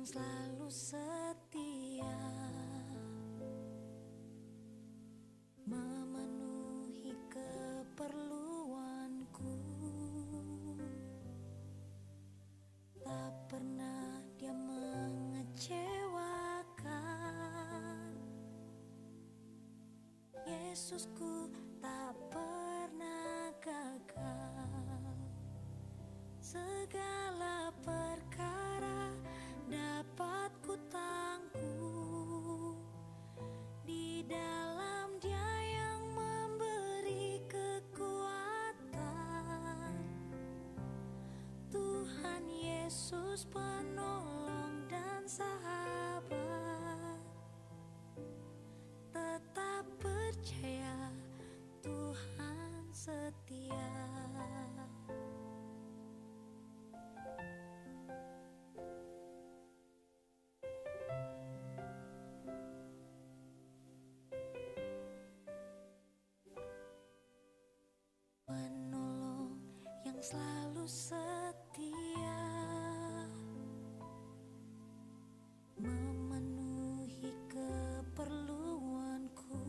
selalu setia, memenuhi keperluanku. Tak pernah Dia mengecewakan. Yesusku tak pernah gagal. Segala perkara dapat ku tangguh di dalam Dia yang memberi kekuatan. Tuhan Yesus penolong dan sahabat. Tetap percaya Tuhan setia. Penolong yang selalu setia, memenuhi keperluanku.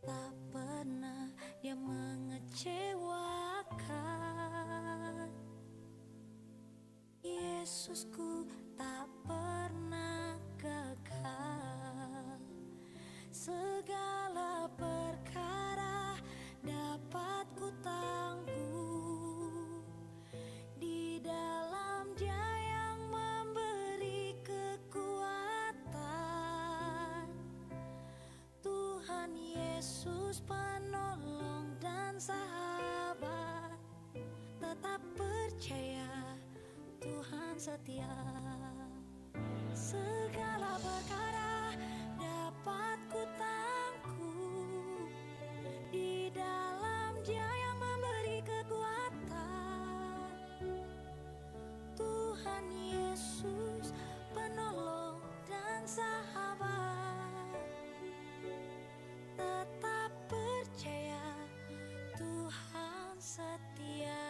Tak pernah Dia mengecewakan. Yesusku tak pernah gagal. Segala perkara dapat ku tangguh di dalam Dia yang memberi kekuatan. Tuhan Yesus penolong dan sahabat. Tetap percaya Tuhan setia. Segala perkara dapat ku tangguh di dalam Dia yang memberi kekuatan. Tuhan Yesus penolong dan sahabat. Tetap percaya Tuhan setia.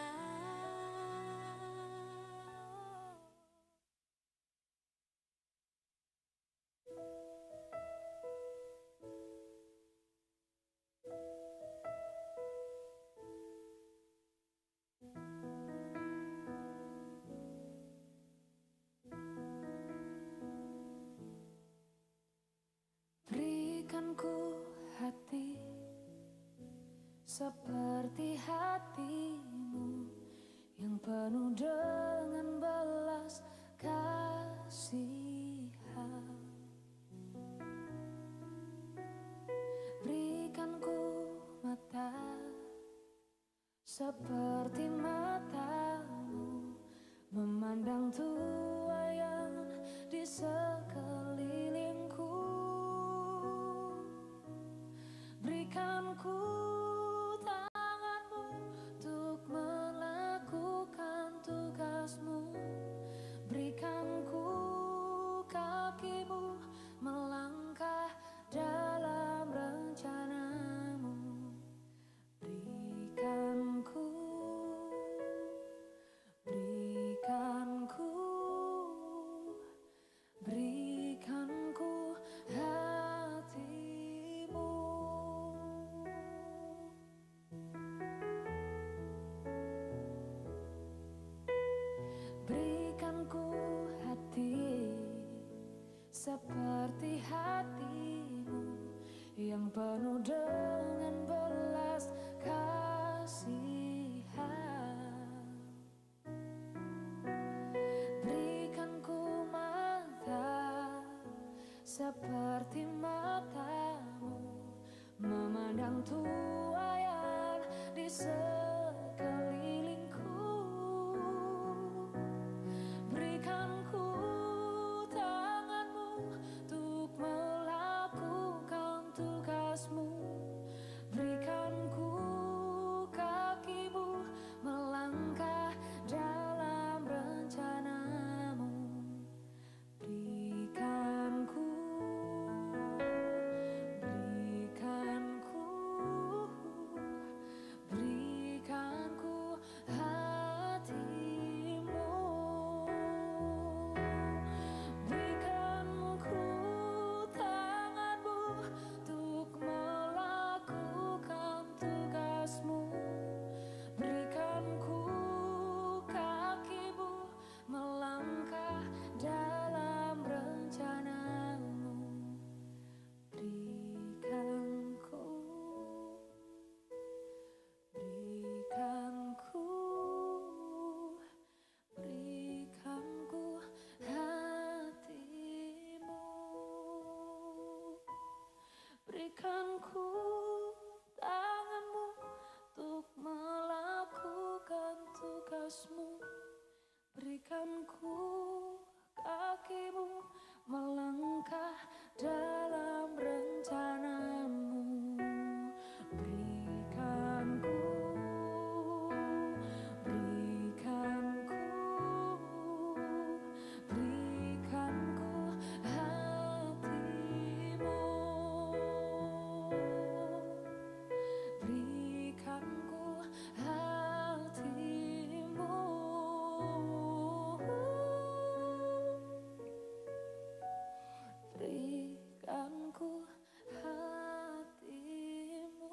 Berikan ku hati seperti hatimu, yang penuh dengan belas kasihan. Berikan ku mata seperti matamu, memandang tuayan di sekelilingku. Berikan ku tanganmu untuk melakukan tugasmu. Berikan ku kakimu melangkah dalam rencanamu. Berikan ku hatimu. Berikan ku hati seperti hatimu, yang penuh dengan belas kasihan. Berikan ku mata seperti matamu, memandang tuayan di sekelilingku. Berikan ku tanganmu untuk melakukan tugasmu. Berikan ku kakimu melangkah dalam rencanamu. Berikan ku hatimu. Berikan ku tanganmu untuk melakukan tugasmu. Berikan ku kakimu melangkah dalam rencanamu. Berikan ku hatimu. Berikan ku hatimu. Berikan ku hatimu.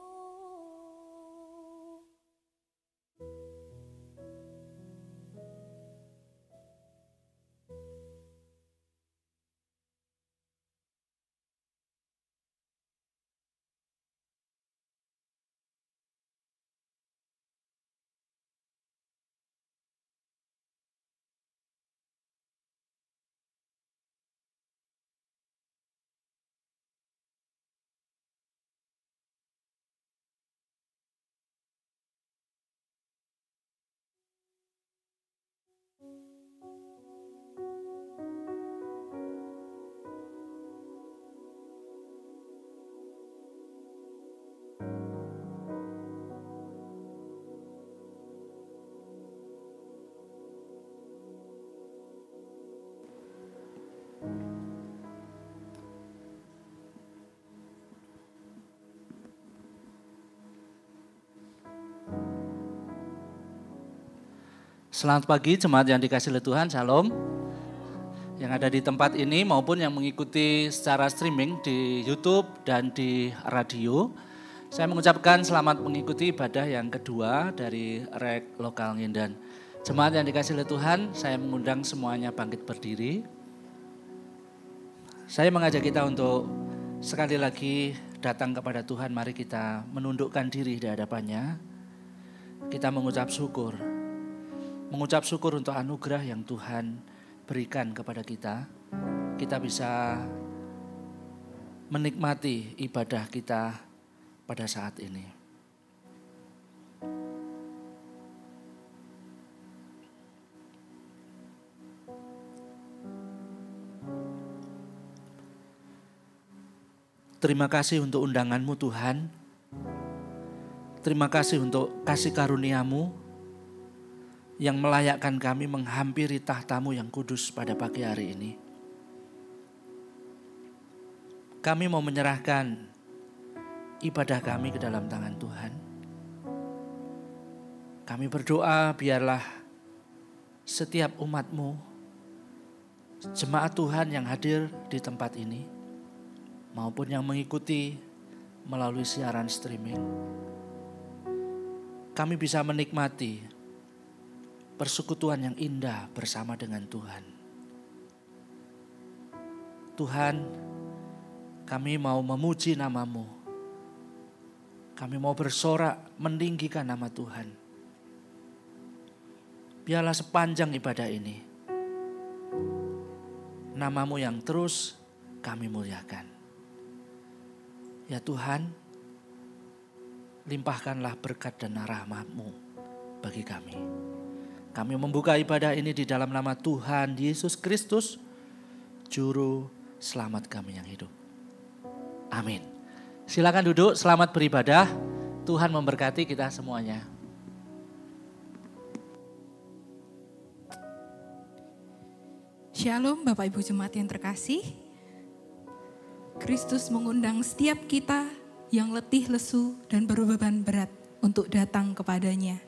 Selamat pagi jemaat yang dikasihi oleh Tuhan, Shalom. Yang ada di tempat ini maupun yang mengikuti secara streaming di YouTube dan di radio. Saya mengucapkan selamat mengikuti ibadah yang kedua dari REK Lokal Ngindan. Jemaat yang dikasihi oleh Tuhan, saya mengundang semuanya bangkit berdiri. Saya mengajak kita untuk sekali lagi datang kepada Tuhan. Mari kita menundukkan diri di hadapannya. Kita mengucap syukur. Mengucap syukur untuk anugerah yang Tuhan berikan kepada kita. Kita bisa menikmati ibadah kita pada saat ini. Terima kasih untuk undanganmu Tuhan. Terima kasih untuk kasih karunia-Mu yang melayakkan kami menghampiri tahta-Mu yang kudus pada pagi hari ini. Kami mau menyerahkan ibadah kami ke dalam tangan Tuhan. Kami berdoa biarlah setiap umat-Mu, jemaat Tuhan yang hadir di tempat ini, maupun yang mengikuti melalui siaran streaming, kami bisa menikmati persekutuan yang indah bersama dengan Tuhan. Tuhan, kami mau memuji nama-Mu. Kami mau bersorak meninggikan nama Tuhan. Biarlah sepanjang ibadah ini, nama-Mu yang terus kami muliakan. Ya Tuhan, limpahkanlah berkat dan rahmat-Mu bagi kami. Kami membuka ibadah ini di dalam nama Tuhan Yesus Kristus, Juru Selamat kami yang hidup. Amin. Silakan duduk, selamat beribadah. Tuhan memberkati kita semuanya. Shalom Bapak Ibu Jemaat yang terkasih. Kristus mengundang setiap kita yang letih, lesu, dan berbeban berat untuk datang kepadanya.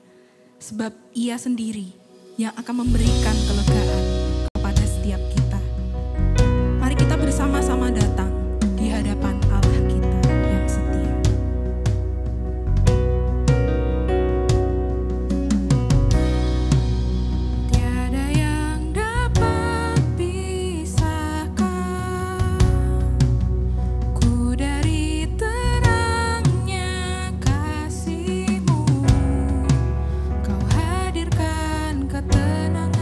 Sebab Ia sendiri yang akan memberikan kelegaan kepada setiap kita. Mari kita bersama-sama datang di hadapan Allah kita yang setia. Tiada yang dapat pisahkan ku dari terangnya kasih-Mu. Kau hadirkan ketenangan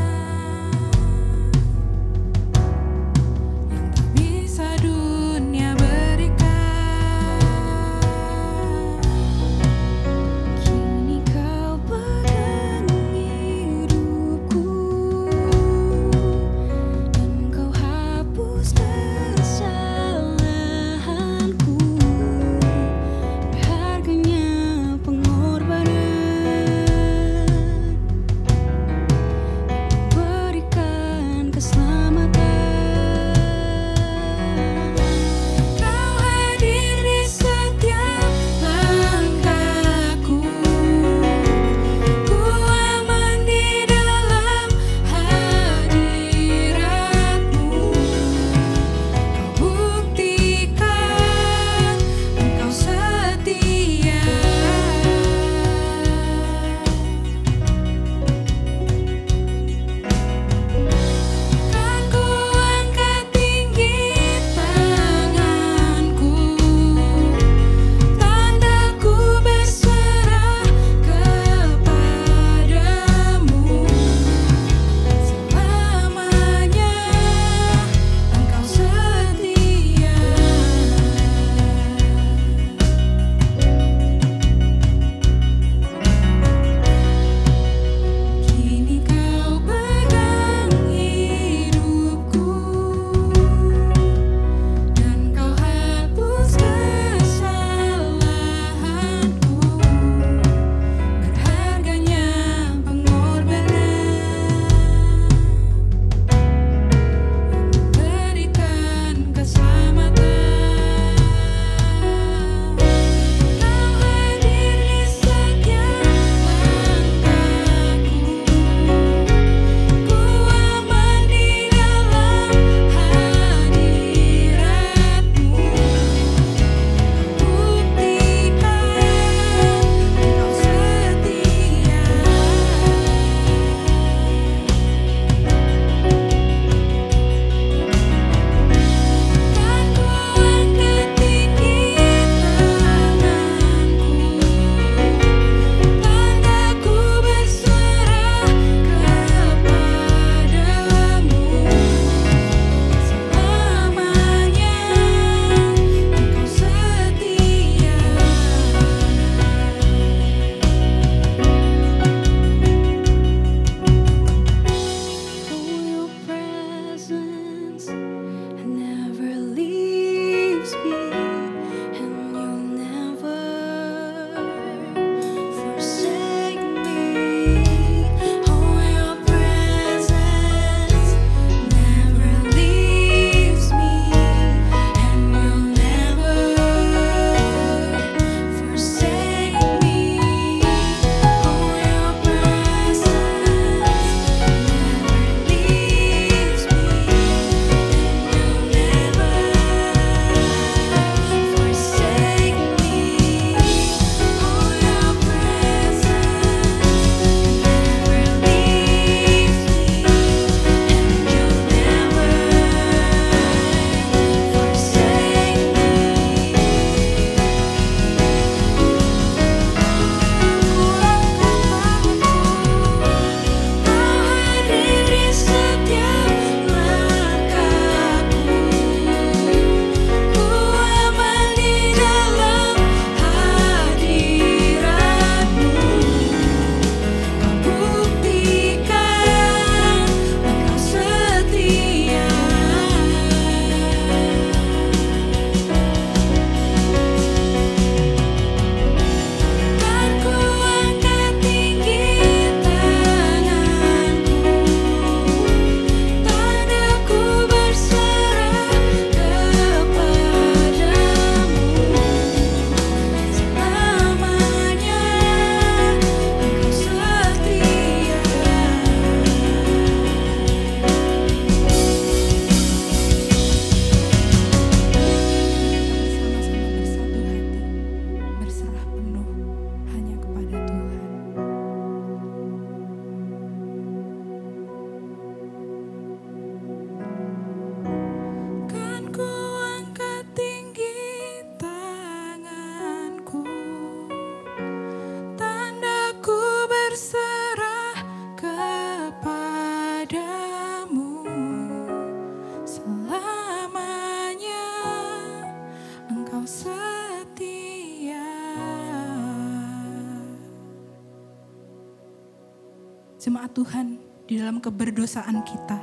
Jemaat Tuhan, di dalam keberdosaan kita,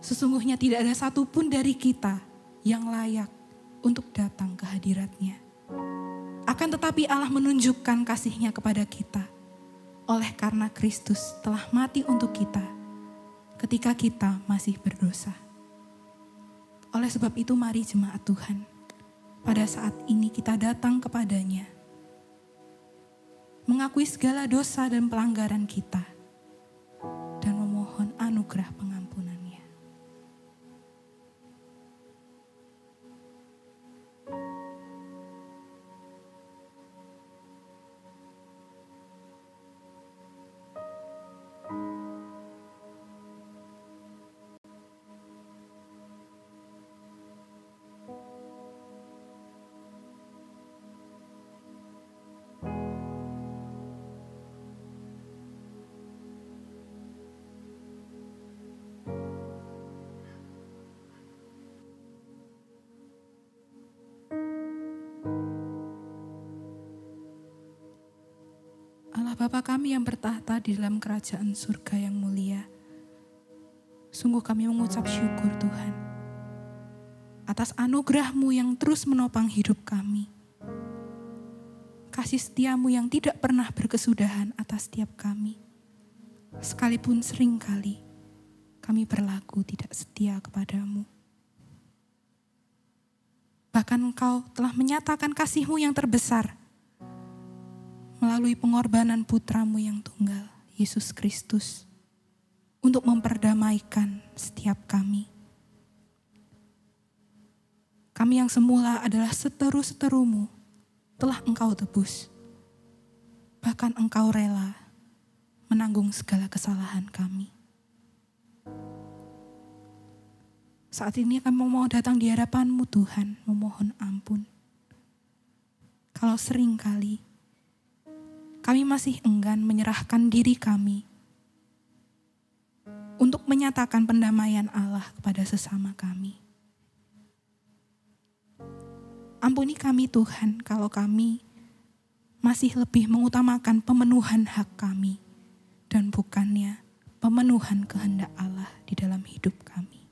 sesungguhnya tidak ada satupun dari kita yang layak untuk datang ke hadirat-Nya. Akan tetapi Allah menunjukkan kasih-Nya kepada kita oleh karena Kristus telah mati untuk kita ketika kita masih berdosa. Oleh sebab itu mari jemaat Tuhan, pada saat ini kita datang kepada-Nya, mengakui segala dosa dan pelanggaran kita, dan memohon anugerah pengampunan-Nya. Allah Bapa kami yang bertahta di dalam kerajaan surga yang mulia, sungguh kami mengucap syukur Tuhan atas anugerah-Mu yang terus menopang hidup kami. Kasih setia-Mu yang tidak pernah berkesudahan atas setiap kami. Sekalipun seringkali kami berlaku tidak setia kepada-Mu. Bahkan Engkau telah menyatakan kasih-Mu yang terbesar melalui pengorbanan putra-Mu yang tunggal, Yesus Kristus, untuk memperdamaikan setiap kami. Kami yang semula adalah seteru-seteru-Mu, telah Engkau tebus. Bahkan Engkau rela menanggung segala kesalahan kami. Saat ini kami mau datang di hadapan-Mu Tuhan, memohon ampun. Kalau seringkali kami masih enggan menyerahkan diri kami untuk menyatakan pendamaian Allah kepada sesama kami. Ampuni kami Tuhan kalau kami masih lebih mengutamakan pemenuhan hak kami dan bukannya pemenuhan kehendak Allah di dalam hidup kami.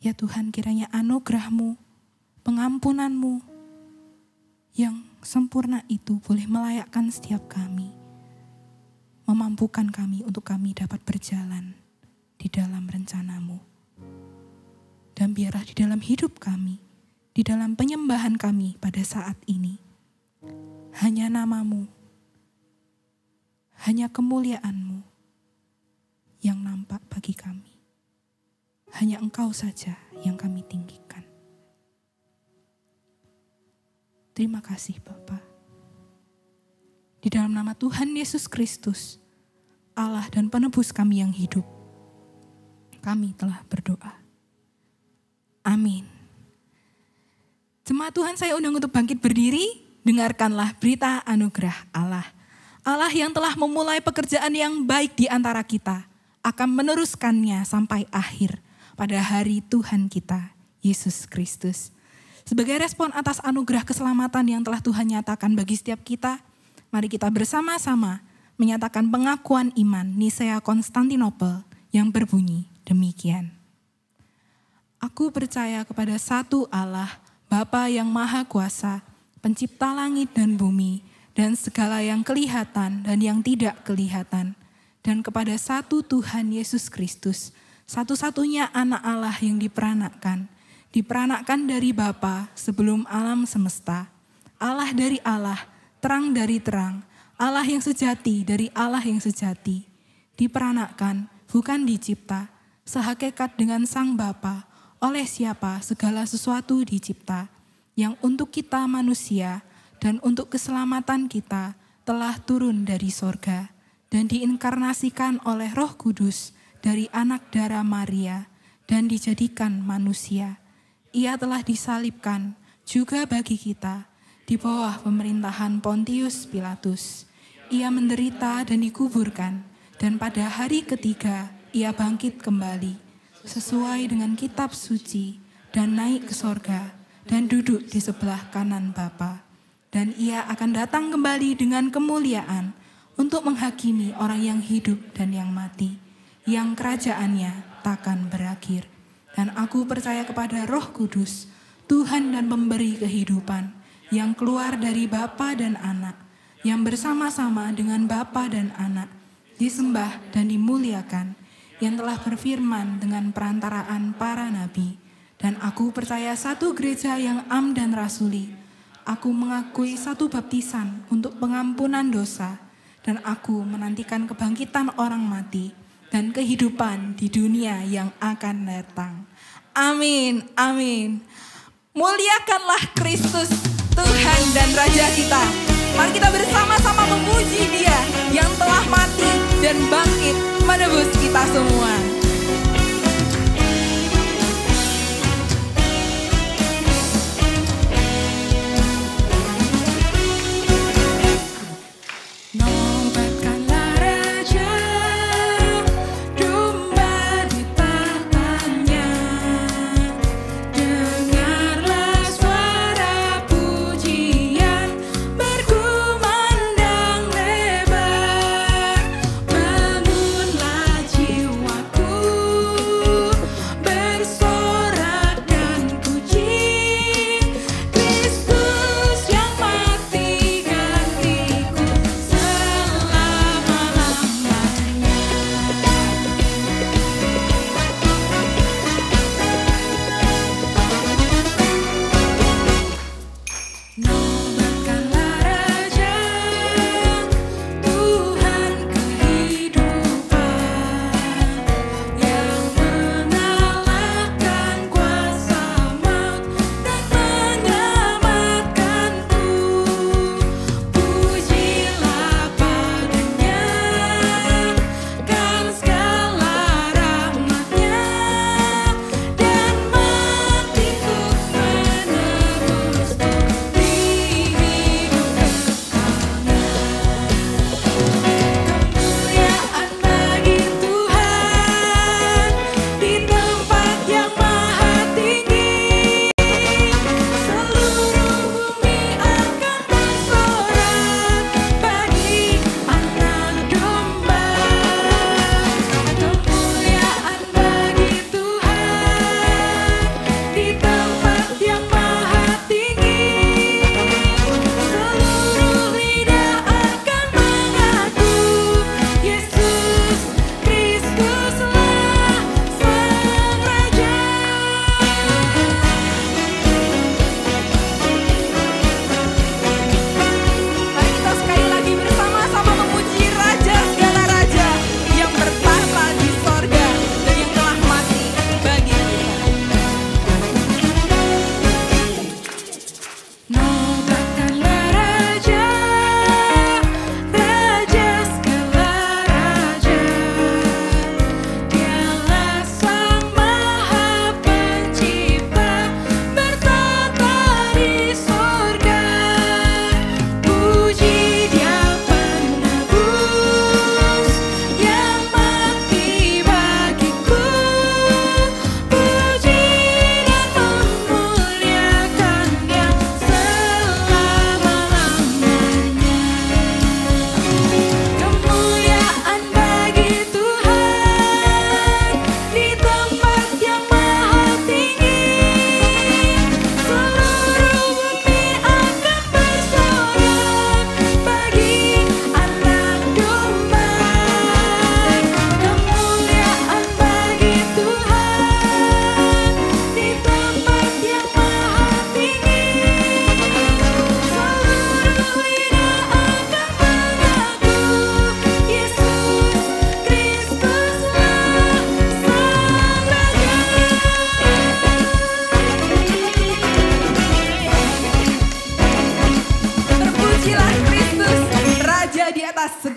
Ya Tuhan, kiranya anugerah-Mu, pengampunan-Mu yang sempurna itu boleh melayakkan setiap kami, memampukan kami untuk kami dapat berjalan di dalam rencana-Mu. Dan biarlah di dalam hidup kami, di dalam penyembahan kami pada saat ini, hanya nama-Mu, hanya kemuliaan-Mu yang nampak bagi kami. Hanya Engkau saja yang kami tinggikan. Terima kasih Bapa. Di dalam nama Tuhan Yesus Kristus, Allah dan penebus kami yang hidup, kami telah berdoa. Amin. Jemaat Tuhan, saya undang untuk bangkit berdiri, dengarkanlah berita anugerah Allah. Allah yang telah memulai pekerjaan yang baik di antara kita, akan meneruskannya sampai akhir pada hari Tuhan kita, Yesus Kristus. Sebagai respon atas anugerah keselamatan yang telah Tuhan nyatakan bagi setiap kita, mari kita bersama-sama menyatakan pengakuan iman Nisea Konstantinopel yang berbunyi demikian. Aku percaya kepada satu Allah, Bapa yang Maha Kuasa, pencipta langit dan bumi, dan segala yang kelihatan dan yang tidak kelihatan, dan kepada satu Tuhan Yesus Kristus, satu-satunya anak Allah yang diperanakkan dari Bapa sebelum alam semesta, Allah dari Allah, terang dari terang, Allah yang sejati dari Allah yang sejati, diperanakkan, bukan dicipta, sehakikat dengan Sang Bapa, oleh siapa segala sesuatu dicipta, yang untuk kita manusia dan untuk keselamatan kita telah turun dari sorga dan diinkarnasikan oleh Roh Kudus dari anak darah Maria dan dijadikan manusia. Ia telah disalibkan juga bagi kita di bawah pemerintahan Pontius Pilatus. Ia menderita dan dikuburkan, dan pada hari ketiga ia bangkit kembali, sesuai dengan kitab suci, dan naik ke sorga, dan duduk di sebelah kanan Bapa. dan ia akan datang kembali dengan kemuliaan untuk menghakimi orang yang hidup dan yang mati, yang kerajaannya takkan berakhir. Dan aku percaya kepada Roh Kudus, Tuhan dan pemberi kehidupan, yang keluar dari Bapa dan Anak, yang bersama-sama dengan Bapa dan Anak, disembah dan dimuliakan, yang telah berfirman dengan perantaraan para nabi. Dan aku percaya satu gereja yang am dan rasuli. Aku mengakui satu baptisan untuk pengampunan dosa, dan aku menantikan kebangkitan orang mati dan kehidupan di dunia yang akan datang. Amin, amin. Muliakanlah Kristus, Tuhan dan Raja kita. Mari kita bersama-sama memuji Dia yang telah mati dan bangkit menebus kita semua.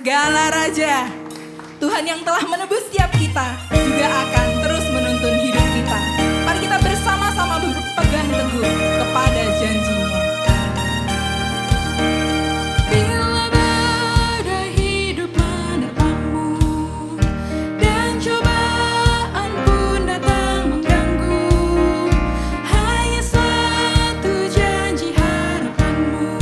segala raja. Tuhan yang telah menebus setiap kita juga akan terus menuntun hidup kita. Mari kita bersama-sama berpegang teguh kepada janji-Nya. Bila badai hidup menerpamu dan cobaan pun datang mengganggu, hanya satu janji harapanmu,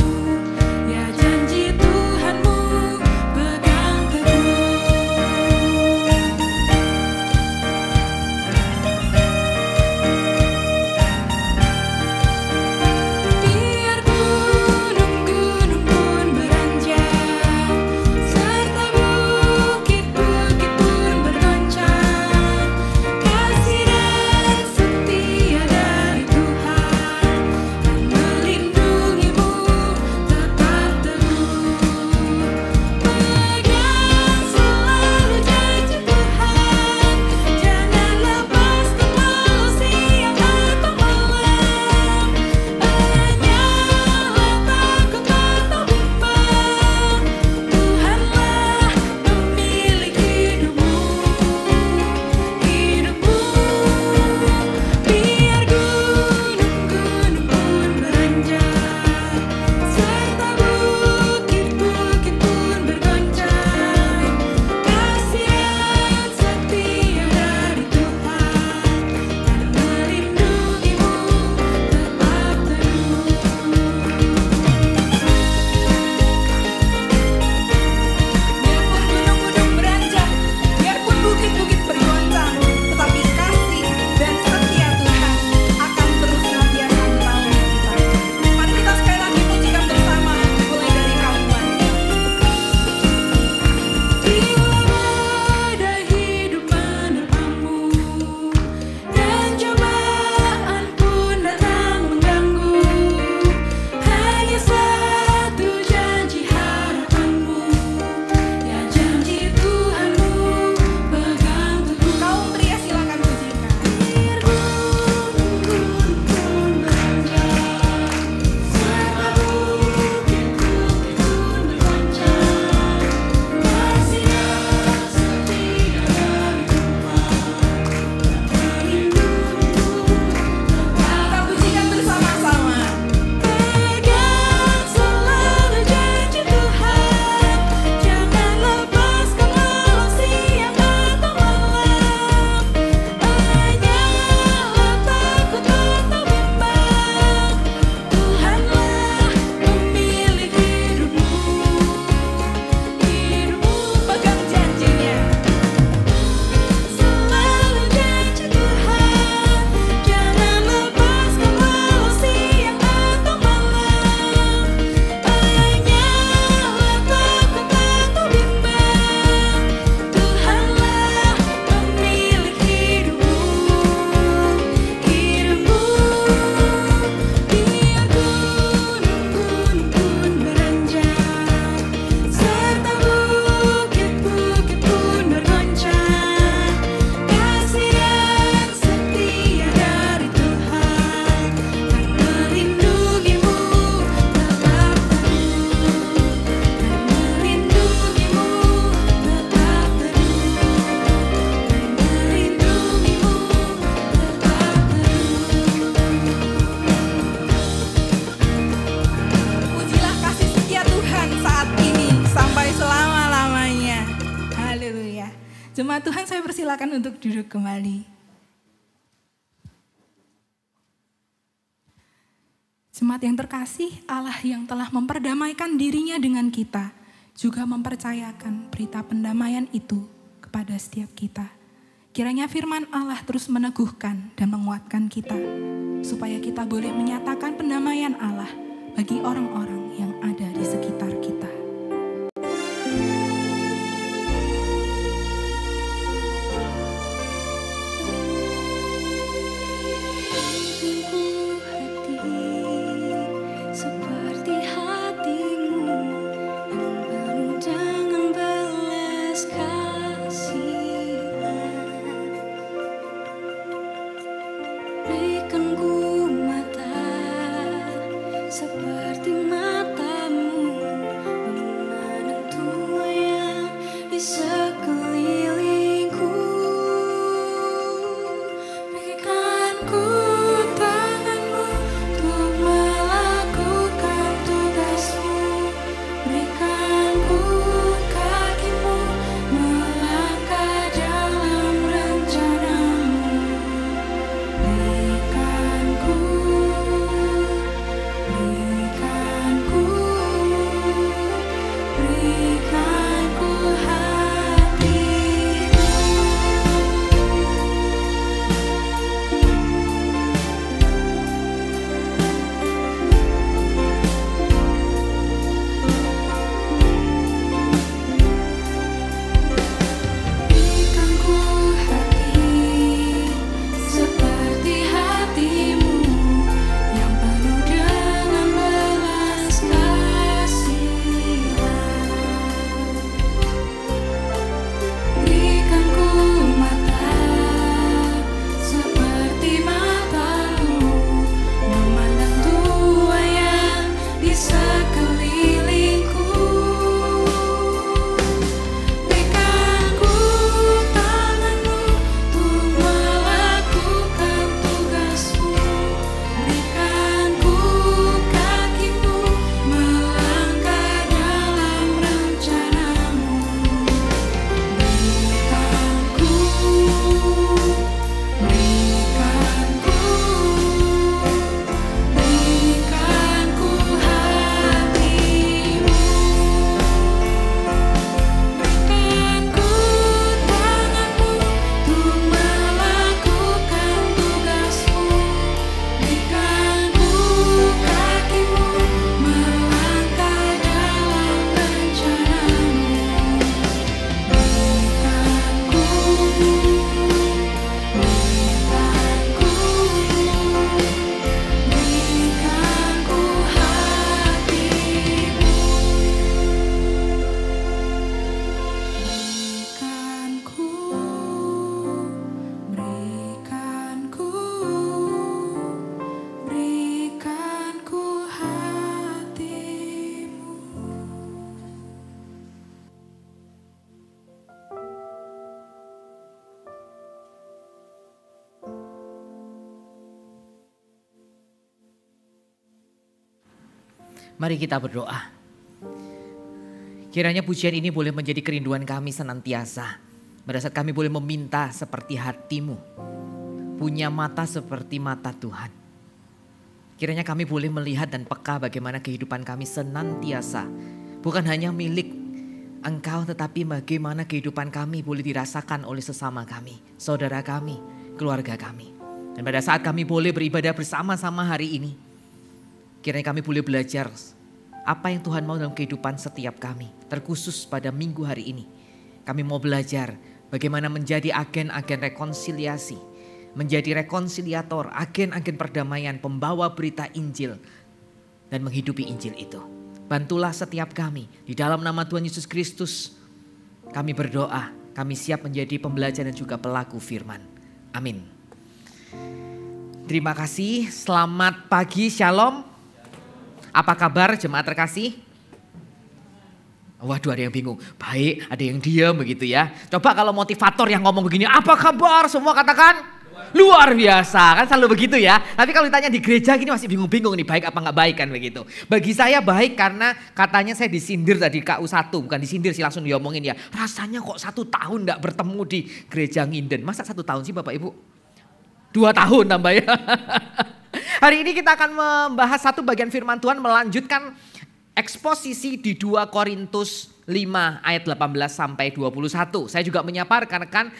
Jemaat Tuhan, saya persilakan untuk duduk kembali. Jemaat yang terkasih, Allah yang telah memperdamaikan dirinya dengan kita, juga mempercayakan berita pendamaian itu kepada setiap kita. Kiranya firman Allah terus meneguhkan dan menguatkan kita, supaya kita boleh menyatakan pendamaian Allah bagi orang-orang yang ada di sekitar kita. Mari kita berdoa. Kiranya pujian ini boleh menjadi kerinduan kami senantiasa. Pada saat kami boleh meminta seperti hatimu. Punya mata seperti mata Tuhan. Kiranya kami boleh melihat dan peka bagaimana kehidupan kami senantiasa. Bukan hanya milik Engkau, tetapi bagaimana kehidupan kami boleh dirasakan oleh sesama kami. Saudara kami, keluarga kami. Dan pada saat kami boleh beribadah bersama-sama hari ini. Kiranya kami boleh belajar apa yang Tuhan mau dalam kehidupan setiap kami. Terkhusus pada minggu hari ini. Kami mau belajar bagaimana menjadi agen-agen rekonsiliasi. Menjadi rekonsiliator, agen-agen perdamaian, pembawa berita Injil. Dan menghidupi Injil itu. Bantulah setiap kami. Di dalam nama Tuhan Yesus Kristus. Kami berdoa. Kami siap menjadi pembelajar dan juga pelaku firman. Amin. Terima kasih. Selamat pagi. Shalom. Apa kabar jemaat terkasih? Waduh, ada yang bingung. Baik, ada yang diam begitu ya. Coba kalau motivator yang ngomong begini, apa kabar? Semua katakan. Luar biasa, kan selalu begitu ya. Tapi kalau ditanya di gereja gini masih bingung-bingung nih baik apa nggak baik kan begitu. Bagi saya baik karena katanya saya disindir tadi KU1, bukan disindir sih langsung diomongin ya. Rasanya kok 1 tahun nggak bertemu di gereja Nginden. Masa 1 tahun sih Bapak Ibu? 2 tahun tambah ya. Hari ini kita akan membahas satu bagian firman Tuhan melanjutkan eksposisi di 2 Korintus 5 ayat 18 sampai 21. Saya juga menyapa rekan-rekan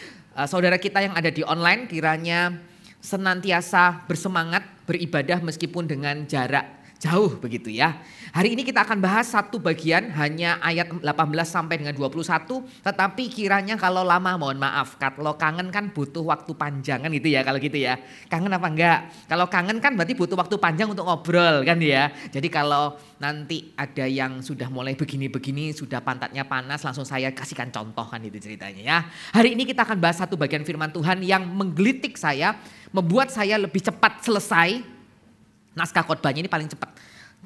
saudara kita yang ada di online, kiranya senantiasa bersemangat beribadah meskipun dengan jarak jauh begitu ya. Hari ini kita akan bahas satu bagian hanya ayat 18 sampai dengan 21. Tetapi kiranya kalau lama mohon maaf. Kalau kangen kan butuh waktu panjang kan gitu ya kalau gitu ya. Kangen apa enggak? Kalau kangen kan berarti butuh waktu panjang untuk ngobrol kan ya. Jadi kalau nanti ada yang sudah mulai begini-begini sudah pantatnya panas langsung saya kasihkan contoh kan itu ceritanya ya. Hari ini kita akan bahas satu bagian firman Tuhan yang menggelitik saya. Membuat saya lebih cepat selesai. Naskah khotbahnya ini paling cepat.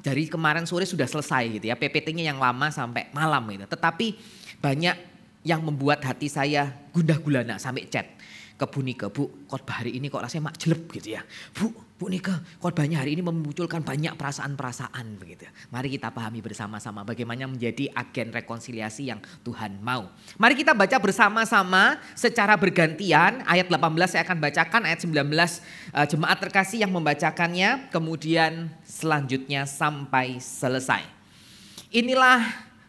Dari kemarin sore sudah selesai gitu ya. PPT-nya yang lama sampai malam gitu. Tetapi banyak yang membuat hati saya gundah gulana sampai chat ke Bu Nike, Bu khotbah hari ini kok rasanya mak jelek gitu ya. Bu Nike khotbahnya hari ini memunculkan banyak perasaan-perasaan begitu. Mari kita pahami bersama-sama bagaimana menjadi agen rekonsiliasi yang Tuhan mau. Mari kita baca bersama-sama secara bergantian. Ayat 18 saya akan bacakan, ayat 19 jemaat terkasih yang membacakannya. Kemudian selanjutnya sampai selesai. Inilah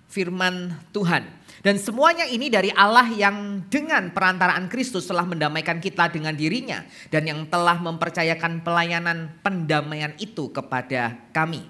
firman Tuhan. Dan semuanya ini dari Allah yang dengan perantaraan Kristus telah mendamaikan kita dengan dirinya. Dan yang telah mempercayakan pelayanan pendamaian itu kepada kami.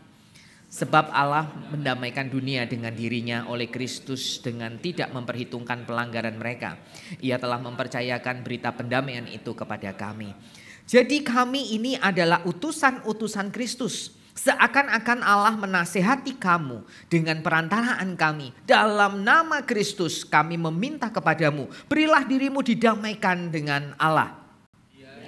Sebab Allah mendamaikan dunia dengan dirinya oleh Kristus dengan tidak memperhitungkan pelanggaran mereka. Ia telah mempercayakan berita pendamaian itu kepada kami. Jadi kami ini adalah utusan-utusan Kristus. Seakan-akan Allah menasehati kamu dengan perantaraan kami. Dalam nama Kristus kami meminta kepadamu, berilah dirimu didamaikan dengan Allah.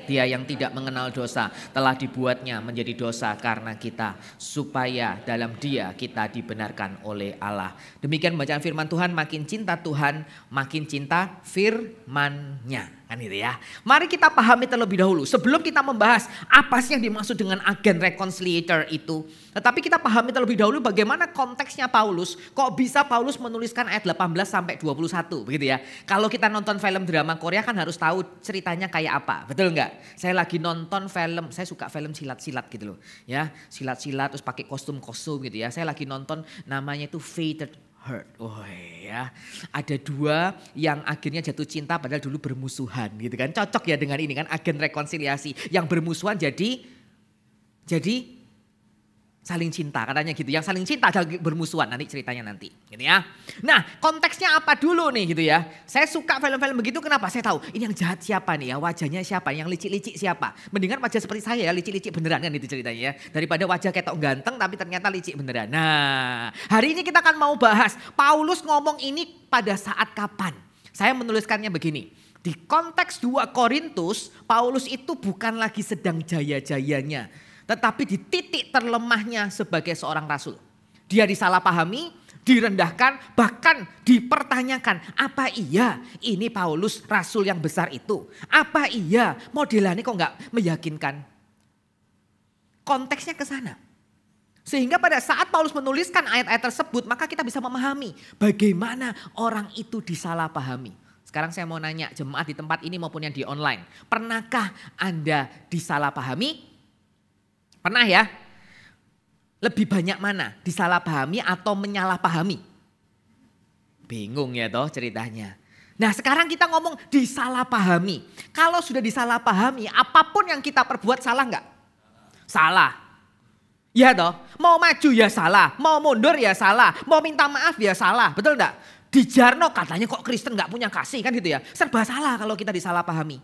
Dia yang tidak mengenal dosa telah dibuatnya menjadi dosa karena kita, supaya dalam Dia kita dibenarkan oleh Allah. Demikian bacaan firman Tuhan, makin cinta Tuhan, makin cinta firman-Nya. Kan itu ya. Mari kita pahami terlebih dahulu sebelum kita membahas apa sih yang dimaksud dengan agen reconciliator itu. Tetapi kita pahami terlebih dahulu bagaimana konteksnya Paulus. Kok bisa Paulus menuliskan ayat 18 sampai 21 begitu ya. Kalau kita nonton film drama Korea kan harus tahu ceritanya kayak apa. Betul enggak? Saya lagi nonton film, saya suka film silat-silat gitu loh. Ya, silat-silat terus pakai kostum-kostum gitu ya. Saya lagi nonton namanya itu Fated Hurt. Oh ya, ada 2 yang akhirnya jatuh cinta padahal dulu bermusuhan gitu kan. Cocok ya dengan ini kan agen rekonsiliasi. Yang bermusuhan jadi saling cinta katanya gitu. Yang saling cinta jadi bermusuhan, nanti ceritanya nanti gitu ya. Nah konteksnya apa dulu nih gitu ya. Saya suka film-film begitu kenapa? Saya tahu ini yang jahat siapa nih ya, wajahnya siapa, yang licik-licik siapa. Mendingan wajah seperti saya ya, licik-licik beneran kan itu ceritanya ya. Daripada wajah ketok ganteng tapi ternyata licik beneran. Nah hari ini kita akan mau bahas Paulus ngomong ini pada saat kapan. Saya menuliskannya begini. Di konteks 2 Korintus, Paulus itu bukan lagi sedang jaya-jayanya. Tetapi di titik terlemahnya sebagai seorang rasul. Dia disalahpahami, direndahkan, bahkan dipertanyakan. Apa iya ini Paulus rasul yang besar itu? Apa iya modelannya kok gak meyakinkan? Konteksnya ke sana. Sehingga pada saat Paulus menuliskan ayat-ayat tersebut, maka kita bisa memahami bagaimana orang itu disalahpahami. Sekarang saya mau nanya jemaat di tempat ini maupun yang di online. Pernahkah Anda disalahpahami? Pernah ya? Lebih banyak mana? Disalahpahami atau menyalahpahami? Bingung ya toh ceritanya. Nah sekarang kita ngomong disalahpahami. Kalau sudah disalahpahami, apapun yang kita perbuat salah nggak? Salah. Ya toh, mau maju ya salah, mau mundur ya salah, mau minta maaf ya salah, betul enggak? Di Jarno katanya kok Kristen nggak punya kasih kan gitu ya. Serba salah kalau kita disalahpahami.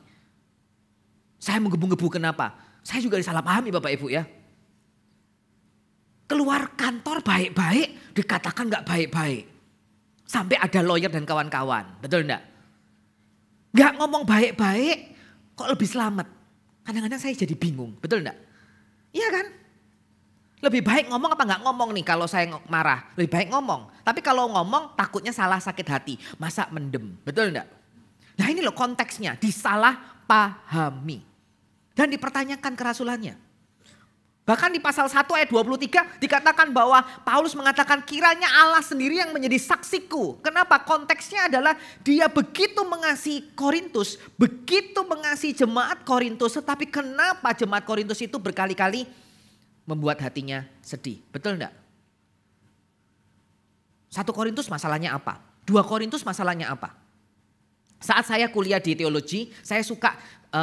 Saya menggebu-gebu kenapa? Saya juga disalahpahami Bapak Ibu ya. Keluar kantor baik-baik, dikatakan gak baik-baik. Sampai ada lawyer dan kawan-kawan, betul enggak? Gak ngomong baik-baik, kok lebih selamat? Kadang-kadang saya jadi bingung, betul enggak? Iya kan? Lebih baik ngomong apa gak ngomong nih kalau saya marah? Lebih baik ngomong. Tapi kalau ngomong takutnya salah sakit hati. Masa mendem, betul enggak? Nah ini loh konteksnya, disalahpahami. Dan dipertanyakan kerasulannya. Bahkan di pasal 1 ayat 23 dikatakan bahwa Paulus mengatakan kiranya Allah sendiri yang menjadi saksiku. Kenapa? Konteksnya adalah dia begitu mengasihi Korintus, begitu mengasihi jemaat Korintus. Tetapi kenapa jemaat Korintus itu berkali-kali membuat hatinya sedih? Betul enggak? 1 Korintus masalahnya apa? 2 Korintus masalahnya apa? Saat saya kuliah di teologi, saya suka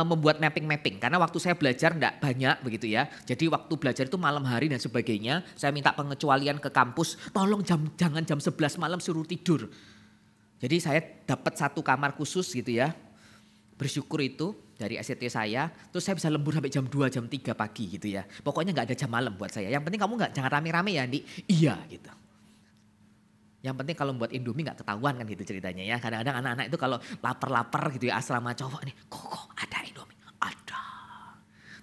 membuat mapping-mapping. Karena waktu saya belajar enggak banyak begitu ya. Jadi waktu belajar itu malam hari dan sebagainya. Saya minta pengecualian ke kampus, tolong jangan jam 11 malam suruh tidur. Jadi saya dapat satu kamar khusus gitu ya. Bersyukur itu dari SCT saya. Terus saya bisa lembur sampai jam 2, jam 3 pagi gitu ya. Pokoknya enggak ada jam malam buat saya. Yang penting kamu jangan rame-rame ya Andi. Iya gitu. Yang penting kalau buat Indomie gak ketahuan kan gitu ceritanya ya. Kadang-kadang anak-anak itu kalau lapar-lapar gitu ya asrama cowok nih. Kok ada Indomie? Ada.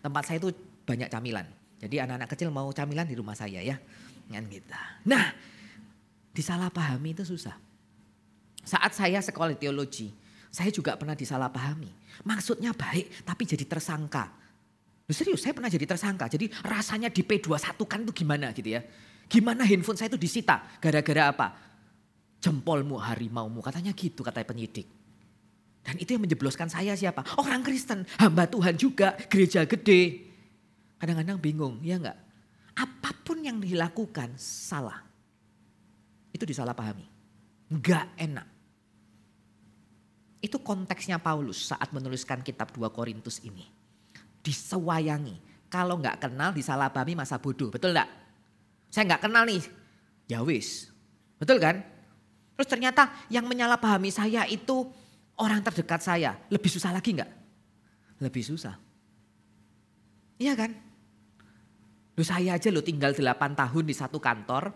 Tempat saya itu banyak camilan. Jadi anak-anak kecil mau camilan di rumah saya ya. Kan gitu. Nah disalahpahami itu susah. Saat saya sekolah teologi. Saya juga pernah disalahpahami. Maksudnya baik tapi jadi tersangka. Serius saya pernah jadi tersangka. Jadi rasanya di P21 kan itu gimana gitu ya. Gimana handphone saya itu disita. Gara-gara apa? Jempolmu harimaumu, katanya gitu kata penyidik. Dan itu yang menjebloskan saya siapa? Orang Kristen, hamba Tuhan juga, gereja gede. Kadang-kadang bingung, ya enggak? Apapun yang dilakukan salah. Itu disalahpahami. Enggak enak. Itu konteksnya Paulus saat menuliskan kitab 2 Korintus ini. Disewayangi. Kalau enggak kenal disalahpahami masa bodoh, betul enggak? Saya enggak kenal nih, ya wis. Betul kan? Terus ternyata yang menyalahpahami saya itu orang terdekat saya. Lebih susah lagi enggak? Lebih susah. Iya kan? Loh saya aja tinggal 8 tahun di satu kantor.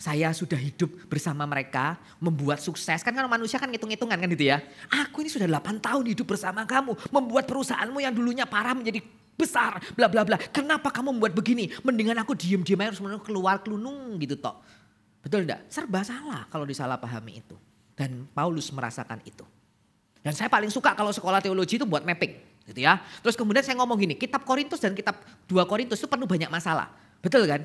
Saya sudah hidup bersama mereka, membuat sukses. Kan kalau manusia kan ngitung-ngitungan kan gitu ya. Aku ini sudah 8 tahun hidup bersama kamu. Membuat perusahaanmu yang dulunya parah menjadi besar. Bla bla bla. Kenapa kamu membuat begini? Mendingan aku diem-diem aja harus keluar kelunung gitu toh. Betul enggak? Serba salah kalau disalahpahami itu. Dan Paulus merasakan itu. Dan saya paling suka kalau sekolah teologi itu buat mapping. Gitu ya. Terus kemudian saya ngomong gini, kitab Korintus dan kitab 2 Korintus itu penuh banyak masalah. Betul kan?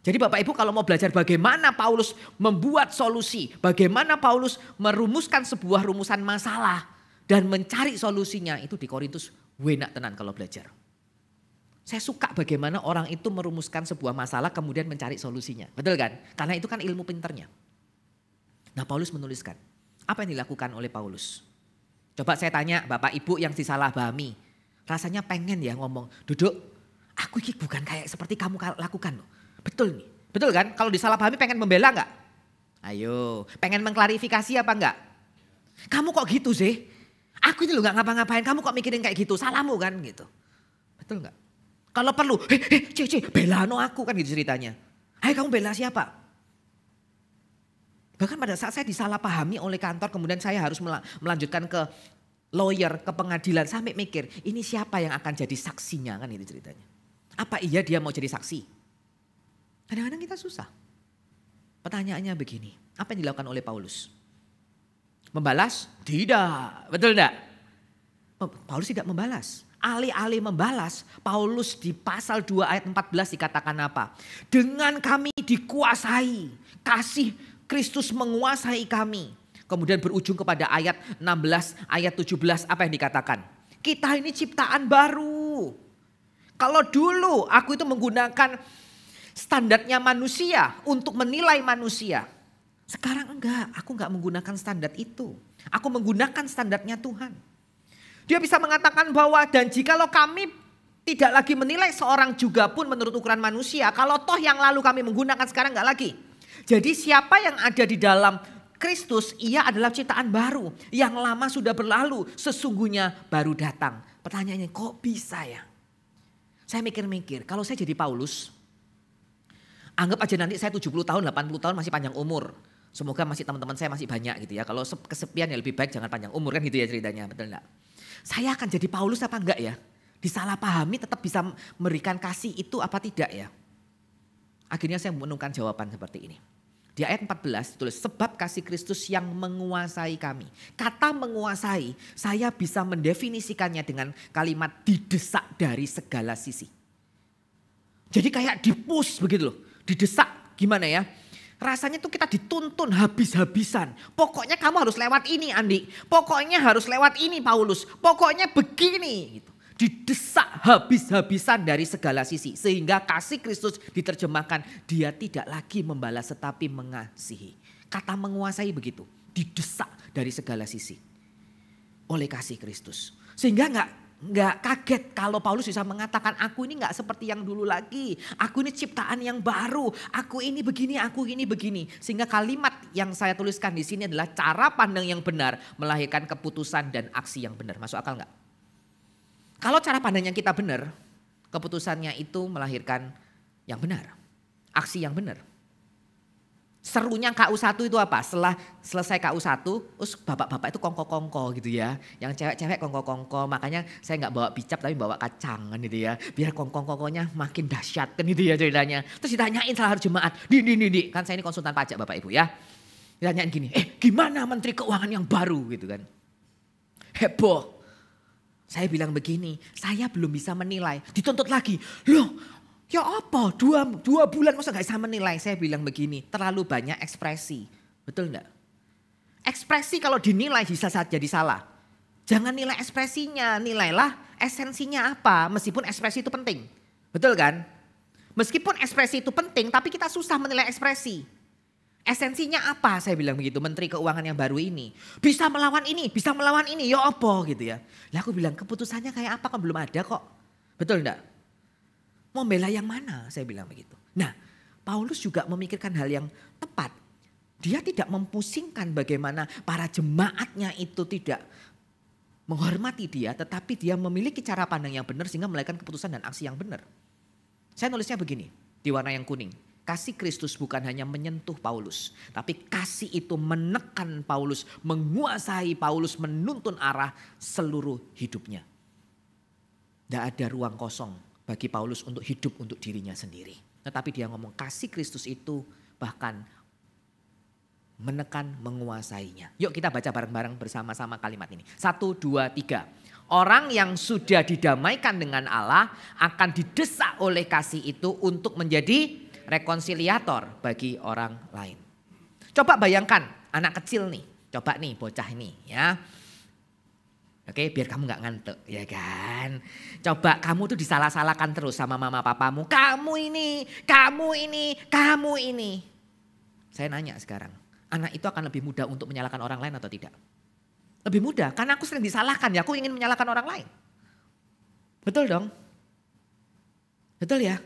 Jadi Bapak Ibu kalau mau belajar bagaimana Paulus membuat solusi. Bagaimana Paulus merumuskan sebuah rumusan masalah. Dan mencari solusinya itu di Korintus enak tenan kalau belajar. Saya suka bagaimana orang itu merumuskan sebuah masalah kemudian mencari solusinya. Betul kan? Karena itu kan ilmu pinternya. Nah Paulus menuliskan. Apa yang dilakukan oleh Paulus? Coba saya tanya Bapak Ibu yang disalahpahami. Rasanya pengen ya ngomong. Duduk, aku ini bukan kayak seperti kamu lakukan loh. Betul nih. Betul kan? Kalau disalahpahami pengen membela enggak? Ayo. Pengen mengklarifikasi apa enggak? Kamu kok gitu sih? Aku ini loh gak ngapa-ngapain. Kamu kok mikirin kayak gitu? Salahmu kan gitu. Betul enggak? Kalau perlu, Cici, bela no aku kan gitu ceritanya. Ayo kamu bela siapa? Bahkan pada saat saya disalahpahami oleh kantor, kemudian saya harus melanjutkan ke lawyer, ke pengadilan. Sampai mikir, ini siapa yang akan jadi saksinya kan itu ceritanya. Apa iya dia mau jadi saksi? Kadang-kadang kita susah. Pertanyaannya begini, apa yang dilakukan oleh Paulus? Membalas? Tidak, betul enggak? Paulus tidak membalas. Alih-alih membalas, Paulus di pasal 2 ayat 14 dikatakan apa? Dengan kami dikuasai, kasih Kristus menguasai kami. Kemudian berujung kepada ayat 16, ayat 17 apa yang dikatakan? Kita ini ciptaan baru. Kalau dulu aku itu menggunakan standarnya manusia untuk menilai manusia. Sekarang enggak, aku enggak menggunakan standar itu. Aku menggunakan standarnya Tuhan. Dia bisa mengatakan bahwa dan jikalau kami tidak lagi menilai seorang juga pun menurut ukuran manusia. Kalau toh yang lalu kami menggunakan sekarang enggak lagi. Jadi siapa yang ada di dalam Kristus ia adalah ciptaan baru. Yang lama sudah berlalu sesungguhnya baru datang. Pertanyaannya kok bisa ya? Saya mikir-mikir kalau saya jadi Paulus. Anggap aja nanti saya 70 tahun, 80 tahun masih panjang umur. Semoga masih teman-teman saya masih banyak gitu ya. Kalau kesepian ya lebih baik jangan panjang umur kan gitu ya ceritanya. Betul enggak? Saya akan jadi Paulus apa enggak ya? Disalahpahami tetap bisa memberikan kasih itu apa tidak ya? Akhirnya saya menemukan jawaban seperti ini. Di ayat 14 tulis, sebab kasih Kristus yang menguasai kami. Kata menguasai, saya bisa mendefinisikannya dengan kalimat didesak dari segala sisi. Jadi kayak dipush begitu loh, didesak gimana ya. Rasanya tuh kita dituntun habis-habisan. Pokoknya kamu harus lewat ini Andi, pokoknya harus lewat ini Paulus, pokoknya begini gitu. Didesak habis-habisan dari segala sisi. Sehingga kasih Kristus diterjemahkan dia tidak lagi membalas tetapi mengasihi. Kata menguasai begitu. Didesak dari segala sisi. Oleh kasih Kristus. Sehingga nggak kaget kalau Paulus bisa mengatakan aku ini nggak seperti yang dulu lagi. Aku ini ciptaan yang baru. Aku ini begini, aku ini begini. Sehingga kalimat yang saya tuliskan di sini adalah cara pandang yang benar melahirkan keputusan dan aksi yang benar. Masuk akal nggak? Kalau cara pandangnya kita benar, keputusannya itu melahirkan yang benar. Aksi yang benar. Serunya KU1 itu apa? Setelah selesai KU1, terus bapak-bapak itu kongko-kongko gitu ya. Yang cewek-cewek kongko-kongko, makanya saya nggak bawa bicap tapi bawa kacang kan gitu ya. Biar kongko-kongkonya makin dahsyat kan gitu ya ceritanya. Terus ditanyain salah jemaat, di. Kan saya ini konsultan pajak Bapak Ibu ya. Ditanyain gini, gimana Menteri Keuangan yang baru gitu kan. Heboh. Saya bilang begini, saya belum bisa menilai. Dituntut lagi, loh ya apa dua bulan masa gak bisa menilai. Saya bilang begini, terlalu banyak ekspresi. Betul enggak? Ekspresi kalau dinilai bisa saja jadi salah. Jangan nilai ekspresinya, nilailah esensinya apa. Meskipun ekspresi itu penting. Betul kan? Meskipun ekspresi itu penting tapi kita susah menilai ekspresi. Esensinya apa? Saya bilang begitu, Menteri Keuangan yang baru ini. Bisa melawan ini, ya apa gitu ya. Lah aku bilang keputusannya kayak apa kan belum ada kok. Betul enggak? Mau bela yang mana? Saya bilang begitu. Nah Paulus juga memikirkan hal yang tepat. Dia tidak mempusingkan bagaimana para jemaatnya itu tidak menghormati dia. Tetapi dia memiliki cara pandang yang benar sehingga melahirkan keputusan dan aksi yang benar. Saya nulisnya begini, di warna yang kuning. Kasih Kristus bukan hanya menyentuh Paulus. Tapi kasih itu menekan Paulus, menguasai Paulus, menuntun arah seluruh hidupnya. Tidak ada ruang kosong bagi Paulus untuk hidup untuk dirinya sendiri. Tetapi dia ngomong kasih Kristus itu bahkan menekan, menguasainya. Yuk kita baca bareng-bareng bersama-sama kalimat ini. 1, 2, 3. Orang yang sudah didamaikan dengan Allah akan didesak oleh kasih itu untuk menjadi rekonsiliator bagi orang lain. Coba bayangkan anak kecil nih, coba nih bocah ini ya. Oke, biar kamu gak ngantuk ya kan. Coba kamu tuh disalah-salahkan terus sama mama papamu. Kamu ini, kamu ini, kamu ini. Saya nanya sekarang, anak itu akan lebih mudah untuk menyalahkan orang lain atau tidak? Lebih mudah, karena aku sering disalahkan ya, aku ingin menyalahkan orang lain. Betul dong? Betul ya?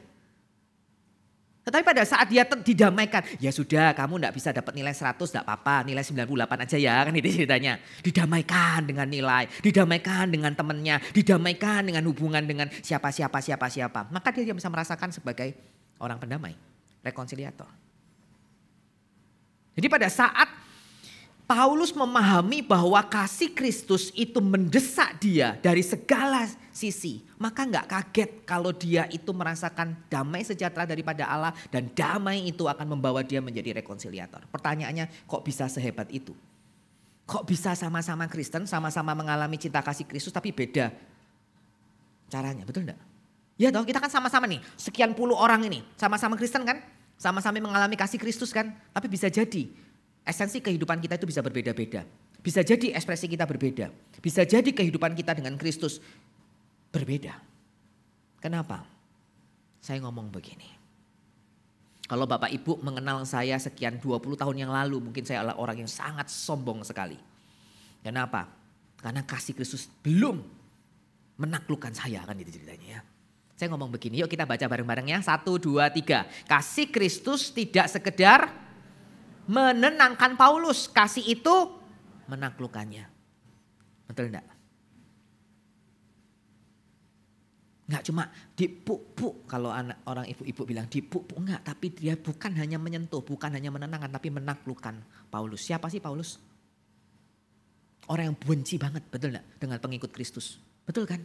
Tetapi pada saat dia didamaikan, ya sudah kamu enggak bisa dapat nilai 100 enggak apa-apa, nilai 98 aja ya kan itu ceritanya. Didamaikan dengan nilai, didamaikan dengan temannya, didamaikan dengan hubungan dengan siapa. Maka dia bisa merasakan sebagai orang pendamai, rekonsiliator. Jadi pada saat Paulus memahami bahwa kasih Kristus itu mendesak dia dari segala sisi. Maka gak kaget kalau dia itu merasakan damai sejahtera daripada Allah. Dan damai itu akan membawa dia menjadi rekonsiliator. Pertanyaannya kok bisa sehebat itu? Kok bisa sama-sama Kristen, sama-sama mengalami cinta kasih Kristus tapi beda caranya, betul gak? Ya toh kita kan sama-sama nih, sekian puluh orang ini sama-sama Kristen kan? Sama-sama mengalami kasih Kristus kan? Tapi bisa jadi esensi kehidupan kita itu bisa berbeda-beda. Bisa jadi ekspresi kita berbeda. Bisa jadi kehidupan kita dengan Kristus berbeda. Kenapa? Saya ngomong begini. Kalau Bapak Ibu mengenal saya sekian 20 tahun yang lalu, mungkin saya adalah orang yang sangat sombong sekali. Kenapa? Karena kasih Kristus belum menaklukkan saya, kan itu ceritanya ya. Saya ngomong begini, yuk kita baca bareng-bareng ya. 1, 2, 3. Kasih Kristus tidak sekedar menenangkan Paulus, kasih itu menaklukkannya. Betul enggak? Enggak cuma dipuk-puk, kalau anak orang ibu-ibu bilang dipuk-puk, enggak. Tapi dia bukan hanya menyentuh, bukan hanya menenangkan, tapi menaklukkan Paulus. Siapa sih Paulus? Orang yang benci banget, betul enggak? Dengan pengikut Kristus. Betul kan?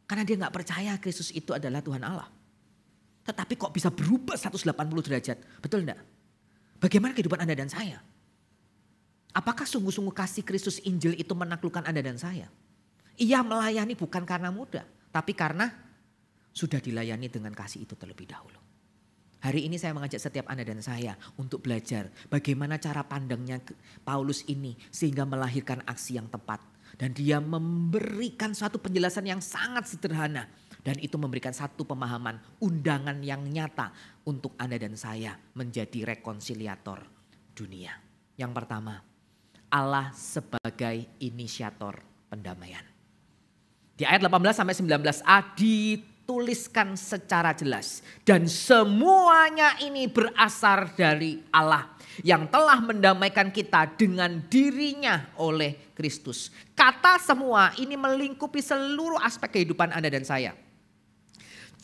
Karena dia enggak percaya Kristus itu adalah Tuhan Allah. Tetapi kok bisa berubah 180 derajat, betul enggak? Bagaimana kehidupan Anda dan saya? Apakah sungguh-sungguh kasih Kristus Injil itu menaklukkan Anda dan saya? Ia melayani bukan karena mudah, tapi karena sudah dilayani dengan kasih itu terlebih dahulu. Hari ini saya mengajak setiap Anda dan saya untuk belajar bagaimana cara pandangnya Paulus ini sehingga melahirkan aksi yang tepat. Dan dia memberikan suatu penjelasan yang sangat sederhana. Dan itu memberikan satu pemahaman, undangan yang nyata untuk Anda dan saya menjadi rekonsiliator dunia. Yang pertama, Allah sebagai inisiator pendamaian. Di ayat 18 sampai 19a dituliskan secara jelas. Dan semuanya ini berasal dari Allah yang telah mendamaikan kita dengan dirinya oleh Kristus. Kata semua ini melingkupi seluruh aspek kehidupan Anda dan saya.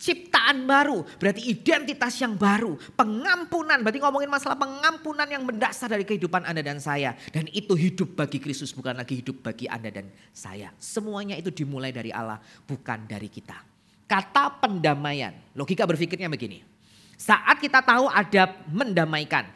Ciptaan baru, berarti identitas yang baru. Pengampunan, berarti ngomongin masalah pengampunan yang mendasar dari kehidupan Anda dan saya. Dan itu hidup bagi Kristus, bukan lagi hidup bagi Anda dan saya. Semuanya itu dimulai dari Allah, bukan dari kita. Kata pendamaian, logika berpikirnya begini. Saat kita tahu ada mendamaikan,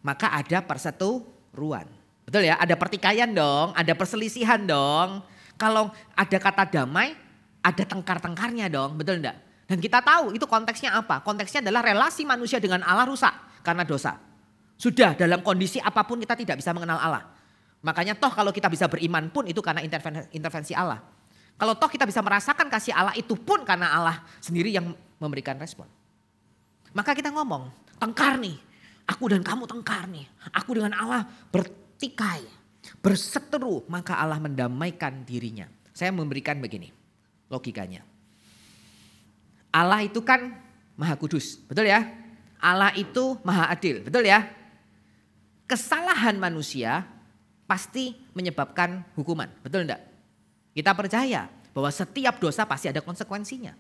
maka ada perseteruan. Betul ya, ada pertikaian dong, ada perselisihan dong. Kalau ada kata damai, ada tengkar-tengkarnya dong, betul enggak? Dan kita tahu itu konteksnya apa? Konteksnya adalah relasi manusia dengan Allah rusak karena dosa. Sudah dalam kondisi apapun kita tidak bisa mengenal Allah. Makanya toh kalau kita bisa beriman pun itu karena intervensi Allah. Kalau toh kita bisa merasakan kasih Allah itu pun karena Allah sendiri yang memberikan respon. Maka kita ngomong, tengkar nih. Aku dan kamu tengkar nih. Aku dengan Allah bertikai, berseteru. Maka Allah mendamaikan dirinya. Saya memberikan begini logikanya. Allah itu kan maha kudus, betul ya? Allah itu maha adil, betul ya? Kesalahan manusia pasti menyebabkan hukuman, betul enggak? Kita percaya bahwa setiap dosa pasti ada konsekuensinya.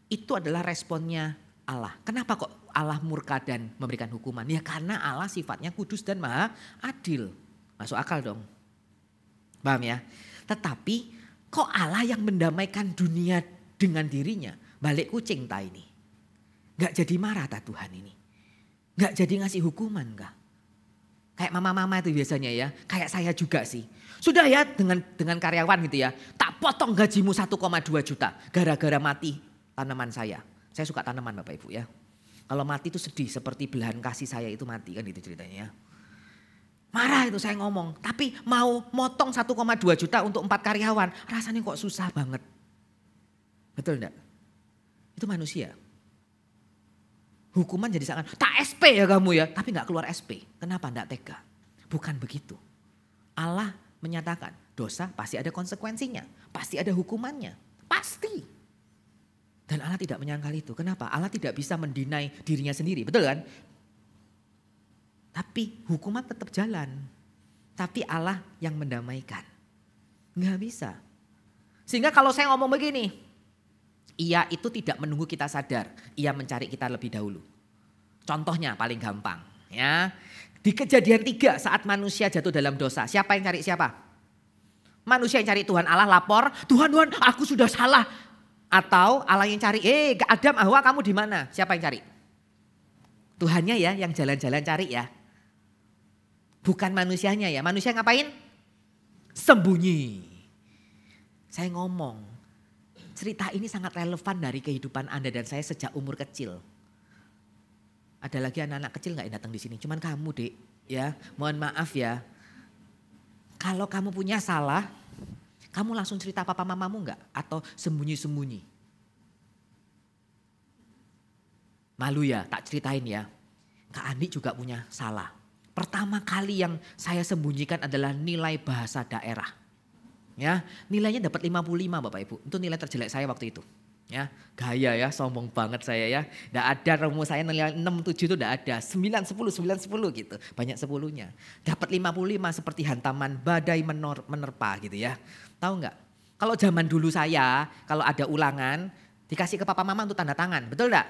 Itu adalah responnya Allah. Kenapa kok Allah murka dan memberikan hukuman? Ya karena Allah sifatnya kudus dan maha adil. Masuk akal dong. Paham ya? Tetapi kok Allah yang mendamaikan dunia dengan dirinya? Balik kucing ta ini. Gak jadi marah ta Tuhan ini. Gak jadi ngasih hukuman kah? Kayak mama-mama itu biasanya ya. Kayak saya juga sih. Sudah ya dengan karyawan gitu ya. Tak potong gajimu 1,2 juta. Gara-gara mati tanaman saya. Saya suka tanaman Bapak Ibu ya. Kalau mati itu sedih seperti belahan kasih saya itu mati kan itu ceritanya ya. Marah itu saya ngomong. Tapi mau motong 1,2 juta untuk 4 karyawan. Rasanya kok susah banget. Betul enggak? Itu manusia. Hukuman jadi sangat, tak SP ya kamu ya. Tapi enggak keluar SP. Kenapa enggak tega? Bukan begitu. Allah menyatakan dosa pasti ada konsekuensinya. Pasti ada hukumannya. Pasti. Dan Allah tidak menyangkal itu. Kenapa? Allah tidak bisa mendinai dirinya sendiri. Betul kan? Tapi hukuman tetap jalan. Tapi Allah yang mendamaikan. Nggak bisa. Sehingga kalau saya ngomong begini. Ia itu tidak menunggu kita sadar. Ia mencari kita lebih dahulu. Contohnya paling gampang. Ya. Di Kejadian 3 saat manusia jatuh dalam dosa. Siapa yang cari siapa? Manusia yang cari Tuhan, Allah lapor. Tuhan aku sudah salah. Atau Allah yang cari, Adam, Hawa kamu di mana? Siapa yang cari? Tuhannya ya yang jalan-jalan cari ya. Bukan manusianya ya. Manusia ngapain? Sembunyi. Saya ngomong. Cerita ini sangat relevan dari kehidupan Anda dan saya sejak umur kecil. Ada lagi anak-anak kecil gak yang datang di sini. Cuman kamu Dek. Ya, mohon maaf ya. Kalau kamu punya salah. Kamu langsung cerita papa mamamu gak? Atau sembunyi-sembunyi? Malu ya, tak ceritain ya. Kak Andi juga punya salah. Pertama kali yang saya sembunyikan adalah nilai bahasa daerah. Ya, nilainya dapat 55 Bapak Ibu. Itu nilai terjelek saya waktu itu. Ya, gaya ya, sombong banget saya ya. Nggak ada rumus saya nilai 6, 7 itu nggak ada. 9, 10, 9, 10 gitu. Banyak 10-nya. Dapat 55 seperti hantaman badai menerpa gitu ya. Tahu nggak? Kalau zaman dulu saya, kalau ada ulangan, dikasih ke papa mama untuk tanda tangan. Betul nggak?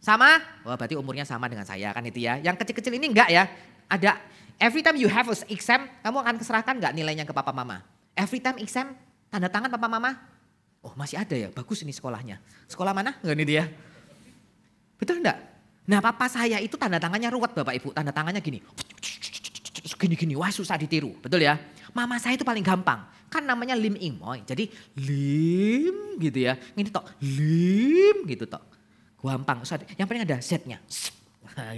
Sama? Wah berarti umurnya sama dengan saya kan itu ya. Yang kecil-kecil ini enggak ya. Ada every time you have an exam, kamu akan keserahkan nggak nilainya ke papa mama? Every time exam, tanda tangan papa mama? Oh masih ada ya, bagus ini sekolahnya. Sekolah mana? Enggak ini dia. Betul enggak? Nah papa saya itu tanda tangannya ruwet Bapak Ibu, tanda tangannya gini. Gini-gini, wah susah ditiru, betul ya. Mama saya itu paling gampang, kan namanya Lim Ing Moy. Jadi lim gitu ya, ini tok lim gitu tok. Gampang, yang penting ada Z-nya.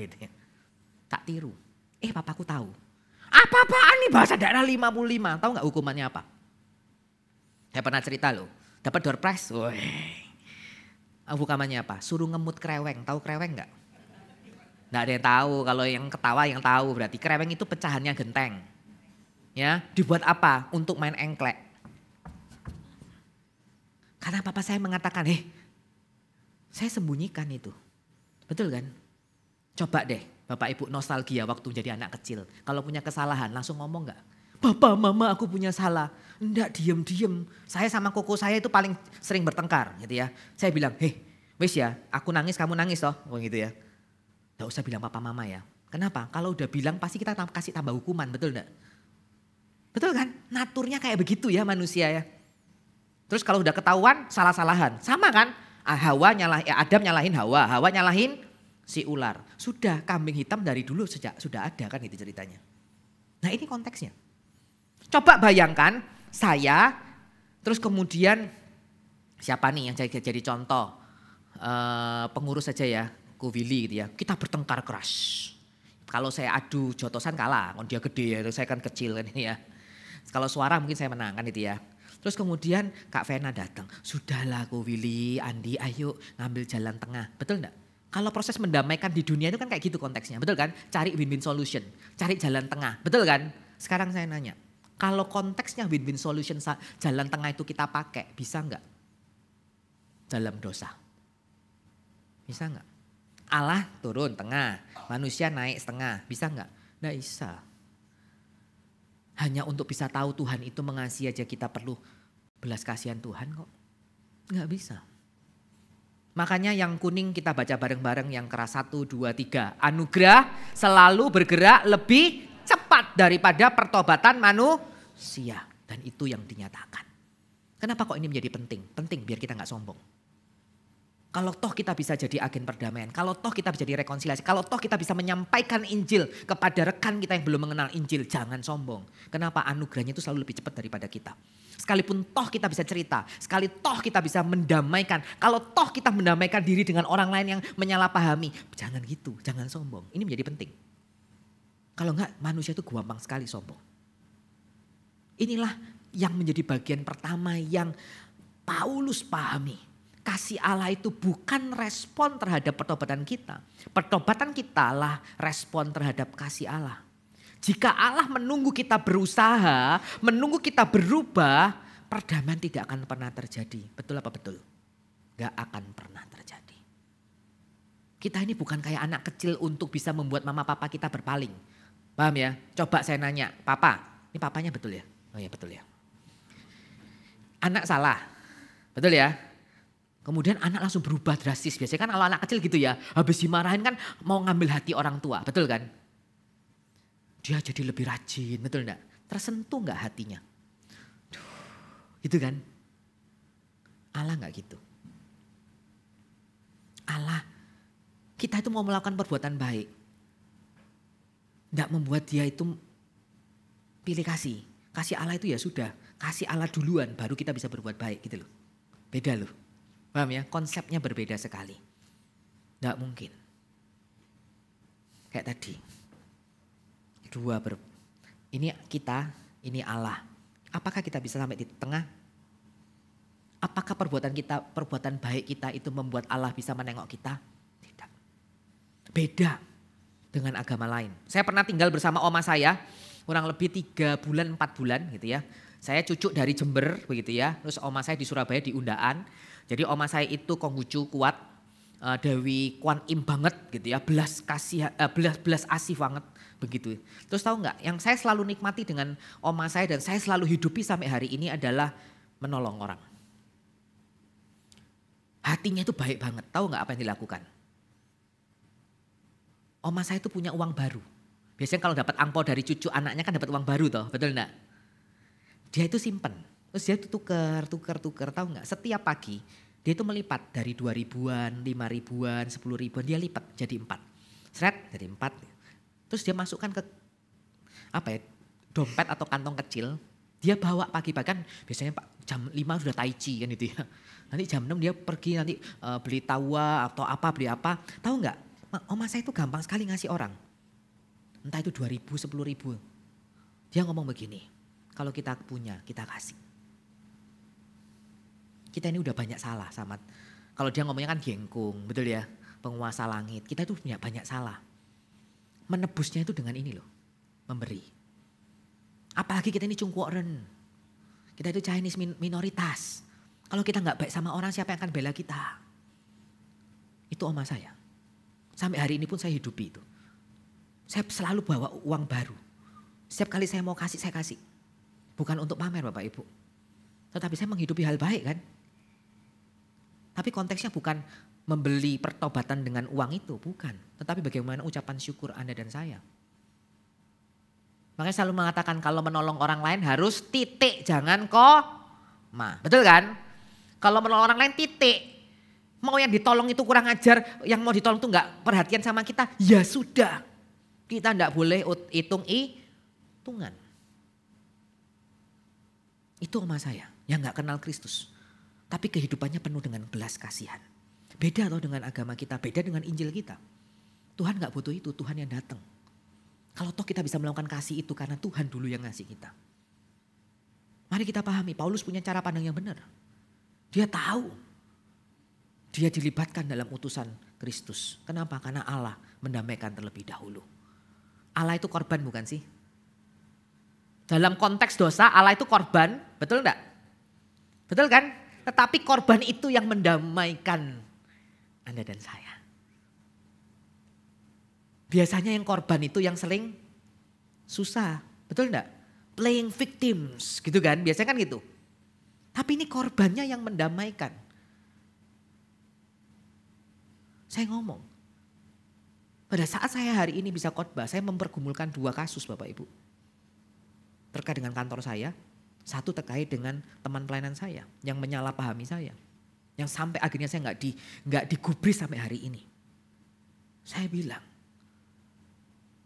Gitu ya. Tak tiru, papaku tahu. Apa-apaan nih bahasa daerah 55, tahu gak hukumannya apa? Saya pernah cerita loh, dapat door prize. Hukumannya apa? Suruh ngemut kreweng, tahu kreweng gak? Nggak ada yang tahu, kalau yang ketawa yang tahu berarti kreweng itu pecahannya genteng. Ya, dibuat apa? Untuk main engklek. Karena papa saya mengatakan, saya sembunyikan itu. Betul kan? Coba deh Bapak Ibu nostalgia waktu jadi anak kecil. Kalau punya kesalahan langsung ngomong gak? Bapak, mama aku punya salah. Enggak, diem-diem. Saya sama koko saya itu paling sering bertengkar gitu ya. Saya bilang, wis ya, aku nangis kamu nangis toh. Gitu ya. Gak usah bilang papa mama ya. Kenapa? Kalau udah bilang pasti kita kasih tambah hukuman, betul enggak? Betul kan? Naturnya kayak begitu ya manusia ya. Terus kalau udah ketahuan salah-salahan. Sama kan? Adam nyalahin Hawa, Hawa nyalahin si ular. Sudah kambing hitam dari dulu sudah ada kan itu ceritanya. Nah ini konteksnya. Coba bayangkan saya terus kemudian siapa nih yang jadi contoh pengurus saja ya. Ko Willy gitu ya, kita bertengkar keras. Kalau saya adu jotosan kalah, dia gede ya, saya kan kecil kan ini ya. Kalau suara mungkin saya menang kan itu ya. Terus kemudian Kak Vena datang, sudahlah Ko Willy, Andi ayo ngambil jalan tengah, betul enggak? Kalau proses mendamaikan di dunia itu kan kayak gitu konteksnya, betul kan? Cari win-win solution, cari jalan tengah, betul kan? Sekarang saya nanya, kalau konteksnya win-win solution jalan tengah itu kita pakai, bisa enggak? Dalam dosa. Bisa enggak? Allah turun tengah, manusia naik setengah, bisa enggak? Nggak bisa. Hanya untuk bisa tahu Tuhan itu mengasihi aja kita perlu belas kasihan Tuhan kok. Nggak bisa. Makanya yang kuning kita baca bareng-bareng yang keras 1, 2, 3. Anugerah selalu bergerak lebih cepat daripada pertobatan manusia. Dan itu yang dinyatakan. Kenapa kok ini menjadi penting? Penting biar kita nggak sombong. Kalau toh kita bisa jadi agen perdamaian, kalau toh kita bisa jadi rekonsiliasi, kalau toh kita bisa menyampaikan Injil kepada rekan kita yang belum mengenal Injil, jangan sombong. Kenapa? Anugerahnya itu selalu lebih cepat daripada kita. Sekalipun toh kita bisa cerita, sekali toh kita bisa mendamaikan, kalau toh kita mendamaikan diri dengan orang lain yang menyalahpahami, jangan gitu, jangan sombong. Ini menjadi penting. Kalau enggak, manusia itu gampang sekali sombong. Inilah yang menjadi bagian pertama yang Paulus pahami. Kasih Allah itu bukan respon terhadap pertobatan kita. Pertobatan kita lah respon terhadap kasih Allah. Jika Allah menunggu kita berusaha, menunggu kita berubah, perdamaian tidak akan pernah terjadi. Betul apa betul? Gak akan pernah terjadi. Kita ini bukan kayak anak kecil untuk bisa membuat mama papa kita berpaling. Paham ya? Coba saya nanya, papa, ini papanya betul ya? Oh ya betul ya. Anak salah, betul ya? Kemudian anak langsung berubah drastis. Biasanya kan kalau anak kecil gitu ya, habis dimarahin kan mau ngambil hati orang tua, betul kan? Dia jadi lebih rajin, betul enggak? Tersentuh enggak hatinya? Gitu kan? Allah enggak gitu. Allah, kita itu mau melakukan perbuatan baik. Enggak membuat dia itu pilih kasih. Kasih Allah itu ya sudah, kasih Allah duluan baru kita bisa berbuat baik gitu loh. Beda loh. Paham ya? Konsepnya berbeda sekali. Nggak mungkin. Kayak tadi. Ini kita, ini Allah. Apakah kita bisa sampai di tengah? Apakah perbuatan baik kita itu membuat Allah bisa menengok kita? Tidak. Beda dengan agama lain. Saya pernah tinggal bersama oma saya. Kurang lebih 3 bulan, 4 bulan gitu ya. Saya cucuk dari Jember begitu ya. Terus oma saya di Surabaya di Undaan. Jadi oma saya itu Konghucu kuat, Dewi Kwan Im banget gitu ya, belas asih banget begitu. Terus tahu nggak? Yang saya selalu nikmati dengan oma saya dan saya selalu hidupi sampai hari ini adalah menolong orang. Hatinya itu baik banget. Tahu nggak apa yang dilakukan? Oma saya itu punya uang baru. Biasanya kalau dapat angpau dari cucu anaknya kan dapat uang baru toh, betul enggak? Dia itu simpen. Terus dia itu tuker, tahu nggak? Setiap pagi Dia itu melipat dari 2.000-an, 5.000-an, 10.000-an, dia lipat jadi 4. Seret jadi 4. Terus dia masukkan ke dompet atau kantong kecil. Dia bawa pagi-pagi kan biasanya jam 5 sudah tai chi kan itu ya. Nanti jam 6 dia pergi nanti beli tawa atau apa, beli apa. Tahu nggak? Oma saya itu gampang sekali ngasih orang. Entah itu 2.000, 10.000. Dia ngomong begini, kalau kita punya, kita kasih. Kita ini udah banyak salah sama, kalau dia ngomongnya kan gengkung, betul ya, penguasa langit. Kita itu punya banyak salah. Menebusnya itu dengan ini loh, memberi. Apalagi kita ini cungkuoren. Kita itu Chinese minoritas. Kalau kita nggak baik sama orang, siapa yang akan bela kita? Itu oma saya. Sampai hari ini pun saya hidupi itu. Saya selalu bawa uang baru. Setiap kali saya mau kasih, saya kasih. Bukan untuk pamer Bapak Ibu. Tetapi saya menghidupi hal baik kan. Tapi konteksnya bukan membeli pertobatan dengan uang itu, bukan. Tetapi bagaimana ucapan syukur Anda dan saya. Makanya selalu mengatakan kalau menolong orang lain harus titik, jangan koma. Betul kan? Kalau menolong orang lain titik. Mau yang ditolong itu kurang ajar, yang mau ditolong itu enggak perhatian sama kita, ya sudah. Kita enggak boleh hitung-hitungan. Itu oma saya yang enggak kenal Kristus. Tapi kehidupannya penuh dengan belas kasihan. Beda loh dengan agama kita, beda dengan Injil kita. Tuhan enggak butuh itu, Tuhan yang datang. Kalau toh kita bisa melakukan kasih itu karena Tuhan dulu yang ngasih kita. Mari kita pahami, Paulus punya cara pandang yang benar. Dia tahu. Dia dilibatkan dalam utusan Kristus. Kenapa? Karena Allah mendamaikan terlebih dahulu. Allah itu korban bukan sih? Dalam konteks dosa Allah itu korban, betul enggak? Betul kan? Tetapi korban itu yang mendamaikan Anda dan saya. Biasanya yang korban itu yang sering susah, betul enggak? Playing victims gitu kan, biasanya kan gitu. Tapi ini korbannya yang mendamaikan. Saya ngomong, pada saat saya hari ini bisa khotbah, saya mempergumulkan 2 kasus Bapak Ibu. Terkait dengan kantor saya, satu terkait dengan teman pelayanan saya yang menyalahpahami saya. Yang sampai akhirnya saya nggak digubris sampai hari ini. Saya bilang,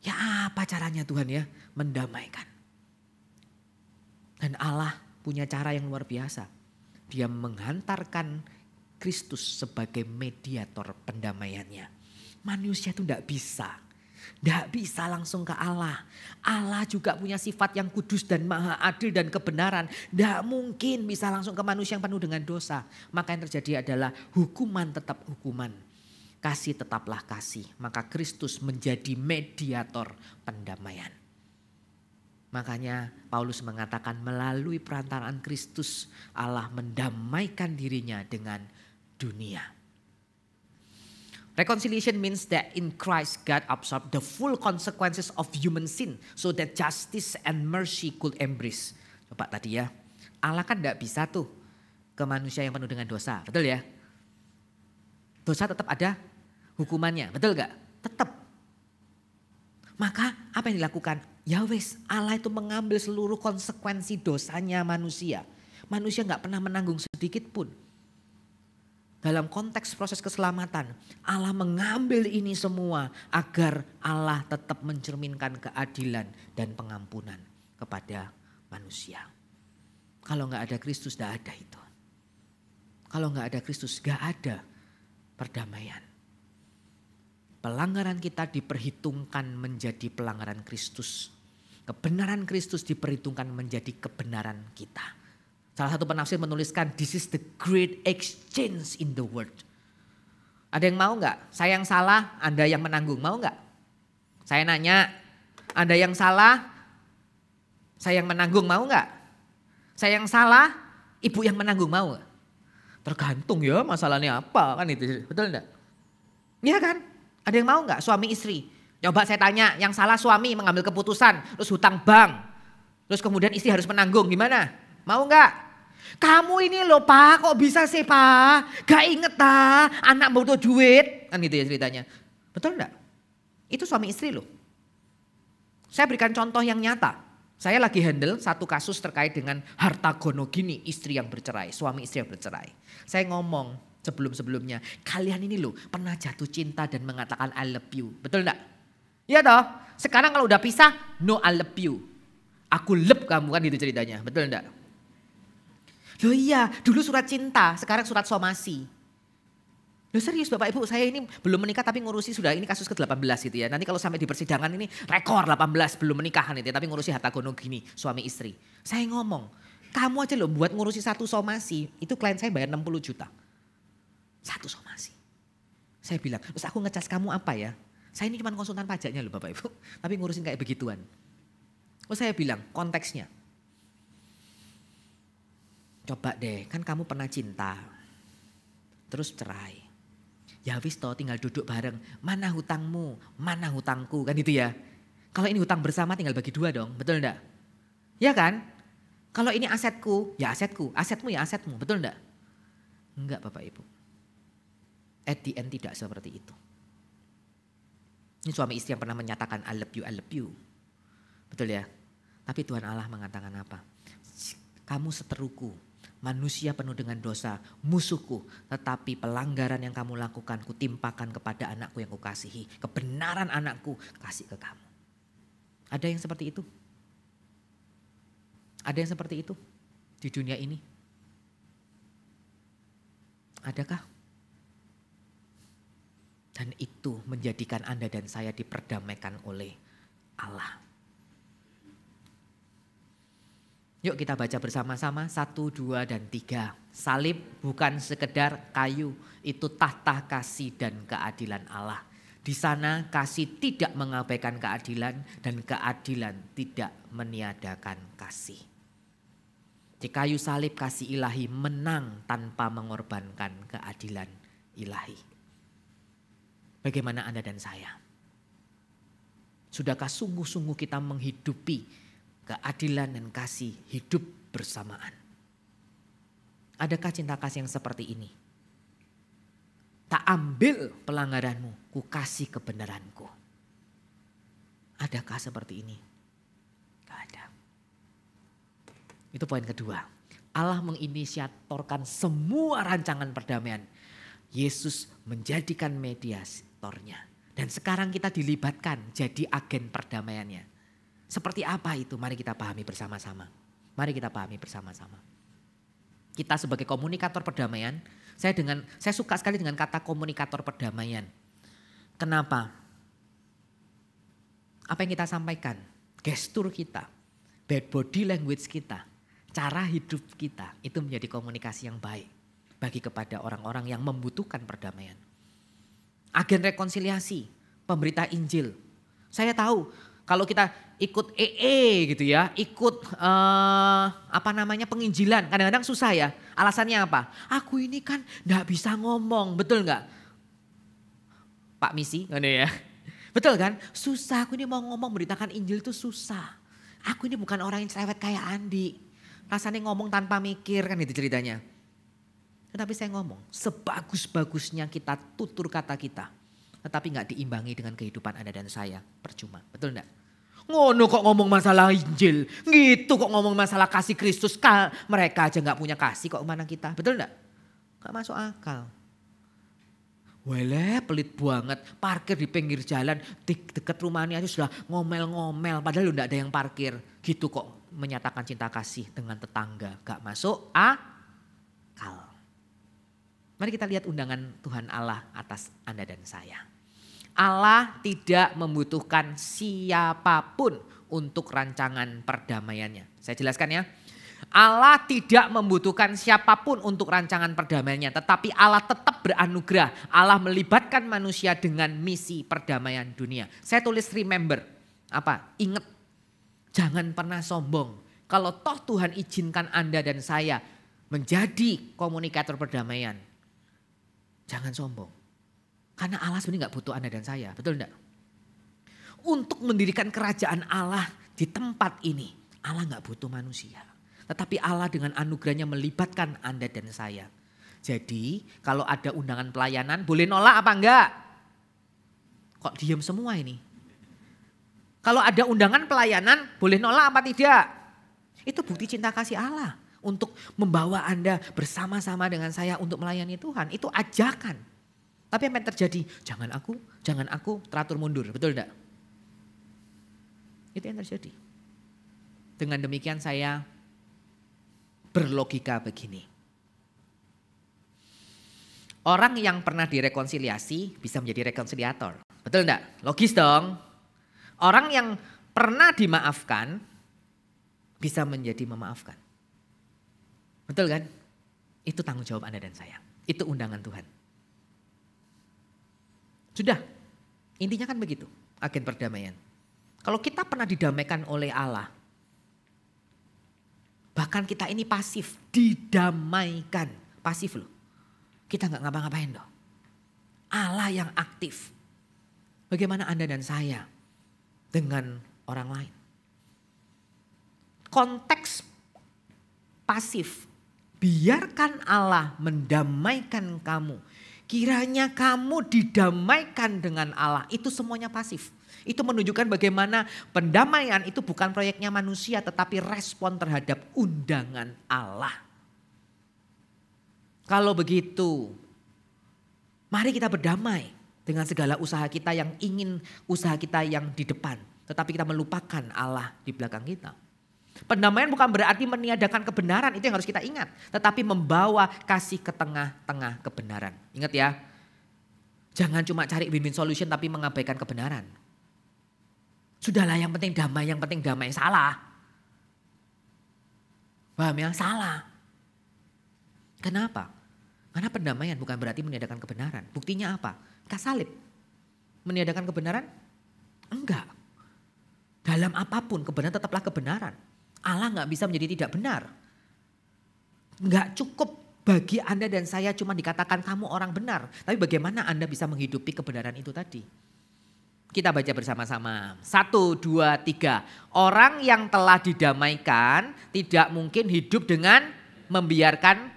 ya apa caranya Tuhan ya mendamaikan. Dan Allah punya cara yang luar biasa. Dia menghantarkan Kristus sebagai mediator pendamaiannya. Manusia itu tidak bisa. Tidak bisa langsung ke Allah. Allah juga punya sifat yang kudus dan maha adil dan kebenaran. Tidak mungkin bisa langsung ke manusia yang penuh dengan dosa. Maka yang terjadi adalah hukuman tetap hukuman. Kasih tetaplah kasih. Maka Kristus menjadi mediator pendamaian. Makanya Paulus mengatakan melalui perantaraan Kristus Allah mendamaikan dirinya dengan dunia. Reconciliation means that in Christ God absorbed the full consequences of human sin so that justice and mercy could embrace. Coba tadi ya, Allah kan tidak bisa tuh ke manusia yang penuh dengan dosa, betul ya? Dosa tetap ada hukumannya, betul gak? Tetap. Maka apa yang dilakukan? Ya wes, Allah itu mengambil seluruh konsekuensi dosanya manusia. Manusia gak pernah menanggung sedikit pun. Dalam konteks proses keselamatan, Allah mengambil ini semua agar Allah tetap mencerminkan keadilan dan pengampunan kepada manusia. Kalau nggak ada Kristus, nggak ada itu. Kalau nggak ada Kristus, nggak ada perdamaian. Pelanggaran kita diperhitungkan menjadi pelanggaran Kristus. Kebenaran Kristus diperhitungkan menjadi kebenaran kita. Salah satu penafsir menuliskan, this is the great exchange in the world. Ada yang mau nggak? Saya yang salah, Anda yang menanggung. Mau nggak? Saya nanya, Anda yang salah, saya yang menanggung. Mau nggak? Saya yang salah, ibu yang menanggung. Mau nggak? Tergantung ya masalahnya apa kan itu. Betul enggak? Iya kan? Ada yang mau nggak? Suami istri. Coba saya tanya, yang salah suami mengambil keputusan, terus hutang bank. Terus kemudian istri harus menanggung, gimana? Mau nggak? Kamu ini loh Pak, kok bisa sih Pak? Gak inget anak butuh duit. Kan gitu ya ceritanya. Betul enggak? Itu suami istri loh. Saya berikan contoh yang nyata. Saya lagi handle satu kasus terkait dengan harta gono gini, istri yang bercerai, suami istri yang bercerai. Saya ngomong, sebelum-sebelumnya. Kalian ini loh pernah jatuh cinta dan mengatakan I love you. Betul enggak? Iya toh? Sekarang kalau udah pisah, no I love you. Aku love kamu kan itu ceritanya. Betul enggak? Loh iya, dulu surat cinta, sekarang surat somasi. Loh serius Bapak Ibu, saya ini belum menikah tapi ngurusi sudah ini kasus ke-18 gitu ya. Nanti kalau sampai di persidangan ini rekor 18 belum menikahan itu ya, tapi ngurusi harta gono gini suami istri. Saya ngomong, kamu aja loh buat ngurusi satu somasi, itu klien saya bayar 60 juta. Satu somasi. Saya bilang, terus aku ngecas kamu apa ya? Saya ini cuma konsultan pajaknya loh Bapak Ibu, tapi ngurusin kayak begituan. Terus saya bilang, konteksnya. Coba deh, kan kamu pernah cinta, terus cerai. Ya wis toh tinggal duduk bareng, mana hutangmu, mana hutangku, kan itu ya. Kalau ini hutang bersama tinggal bagi dua dong, betul enggak? Ya kan? Kalau ini asetku, ya asetku, asetmu ya asetmu, betul enggak? Enggak Bapak Ibu. At the end tidak seperti itu. Ini suami istri yang pernah menyatakan I love you. Betul ya? Tapi Tuhan Allah mengatakan apa? Kamu seteruku, manusia penuh dengan dosa, musuhku. Tetapi pelanggaran yang kamu lakukan kutimpakan kepada anakku yang kukasihi. Kebenaran anakku kasih ke kamu. Ada yang seperti itu? Ada yang seperti itu di dunia ini? Adakah? Dan itu menjadikan Anda dan saya diperdamaikan oleh Allah. Yuk kita baca bersama-sama 1, 2, dan 3. Salib bukan sekedar kayu, itu tahta kasih dan keadilan Allah. Di sana kasih tidak mengabaikan keadilan dan keadilan tidak meniadakan kasih. Di kayu salib kasih ilahi menang tanpa mengorbankan keadilan ilahi. Bagaimana Anda dan saya? Sudahkah sungguh-sungguh kita menghidupi keadilan dan kasih hidup bersamaan? Adakah cinta kasih yang seperti ini? Tak ambil pelanggaranmu, ku kasih kebenaranku. Adakah seperti ini? Gak ada. Itu poin kedua. Allah menginisiatorkan semua rancangan perdamaian. Yesus menjadikan mediatornya. Dan sekarang kita dilibatkan jadi agen perdamaiannya. Seperti apa itu? Mari kita pahami bersama-sama. Mari kita pahami bersama-sama. Kita sebagai komunikator perdamaian, saya suka sekali dengan kata komunikator perdamaian. Kenapa? Apa yang kita sampaikan, gestur kita, body language kita, cara hidup kita, itu menjadi komunikasi yang baik bagi kepada orang-orang yang membutuhkan perdamaian. Agen rekonsiliasi, pemberita Injil. Saya tahu kalau kita ikut gitu ya, ikut penginjilan, kadang-kadang susah ya. Alasannya apa? Aku ini kan gak bisa ngomong, betul gak? Pak Misi, ya. Betul kan? Susah, aku ini mau ngomong beritakan Injil itu susah. Aku ini bukan orang yang cerewet kayak Andi. Rasanya ngomong tanpa mikir kan itu ceritanya. Tetapi saya ngomong, sebagus-bagusnya kita tutur kata kita. Tetapi gak diimbangi dengan kehidupan Anda dan saya, percuma. Betul enggak? Ngono kok ngomong masalah Injil, gitu kok ngomong masalah kasih Kristus. Mereka aja gak punya kasih kok mana kita, betul enggak? Gak masuk akal. Wele pelit banget, parkir di pinggir jalan, deket rumahnya aja sudah ngomel-ngomel. Padahal udah ada yang parkir, gitu kok menyatakan cinta kasih dengan tetangga. Gak masuk akal. Mari kita lihat undangan Tuhan Allah atas Anda dan saya. Allah tidak membutuhkan siapapun untuk rancangan perdamaiannya. Saya jelaskan ya. Allah tidak membutuhkan siapapun untuk rancangan perdamaiannya. Tetapi Allah tetap beranugerah. Allah melibatkan manusia dengan misi perdamaian dunia. Saya tulis remember. Apa? Ingat. Jangan pernah sombong. Kalau toh Tuhan izinkan Anda dan saya menjadi komunikator perdamaian. Jangan sombong. Karena Allah sebenarnya gak butuh Anda dan saya. Betul enggak? Untuk mendirikan kerajaan Allah di tempat ini. Allah gak butuh manusia. Tetapi Allah dengan anugerahnya melibatkan Anda dan saya. Jadi kalau ada undangan pelayanan boleh nolak apa enggak? Kok diam semua ini? Kalau ada undangan pelayanan boleh nolak apa tidak? Itu bukti cinta kasih Allah. untuk membawa Anda bersama-sama dengan saya untuk melayani Tuhan. Itu ajakan. Tapi apa yang terjadi? Jangan aku, teratur mundur. Betul tidak? Itu yang terjadi. Dengan demikian saya berlogika begini. Orang yang pernah direkonsiliasi bisa menjadi rekonsiliator. Betul enggak? Logis dong. Orang yang pernah dimaafkan bisa menjadi memaafkan. Betul kan? Itu tanggung jawab Anda dan saya. Itu undangan Tuhan. Sudah, intinya kan begitu, agen perdamaian. Kalau kita pernah didamaikan oleh Allah, bahkan kita ini pasif, didamaikan. Pasif loh, kita gak ngapa-ngapain loh. Allah yang aktif. Bagaimana Anda dan saya dengan orang lain? Konteks pasif. Biarkan Allah mendamaikan kamu. Kiranya kamu didamaikan dengan Allah. Itu semuanya pasif. Itu menunjukkan bagaimana pendamaian itu bukan proyeknya manusia tetapi respon terhadap undangan Allah. Kalau begitu, mari kita berdamai dengan segala usaha kita yang ingin usaha kita yang di depan. Tetapi kita melupakan Allah di belakang kita. Pendamaian bukan berarti meniadakan kebenaran, itu yang harus kita ingat. Tetapi membawa kasih ke tengah-tengah kebenaran. Ingat ya, jangan cuma cari win-win solution tapi mengabaikan kebenaran. Sudahlah yang penting damai, salah. Paham ya? Salah. Kenapa? Karena pendamaian bukan berarti meniadakan kebenaran. Buktinya apa? Salib. Meniadakan kebenaran? Enggak. Dalam apapun kebenaran tetaplah kebenaran. Allah gak bisa menjadi tidak benar. Gak cukup bagi Anda dan saya cuma dikatakan kamu orang benar. Tapi bagaimana Anda bisa menghidupi kebenaran itu tadi? Kita baca bersama-sama. 1, 2, 3. Orang yang telah didamaikan tidak mungkin hidup dengan membiarkan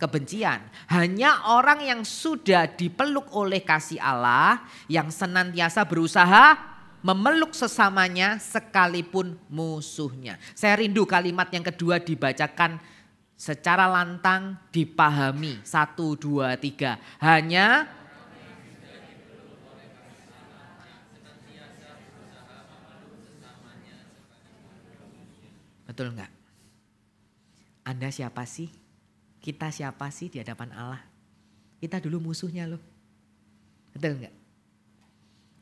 kebencian. Hanya orang yang sudah dipeluk oleh kasih Allah yang senantiasa berusaha memeluk sesamanya sekalipun musuhnya. Saya rindu kalimat yang kedua dibacakan secara lantang, dipahami. 1, 2, 3. Hanya betul enggak? Anda siapa sih? Kita siapa sih di hadapan Allah? Kita dulu musuhnya loh. Betul enggak?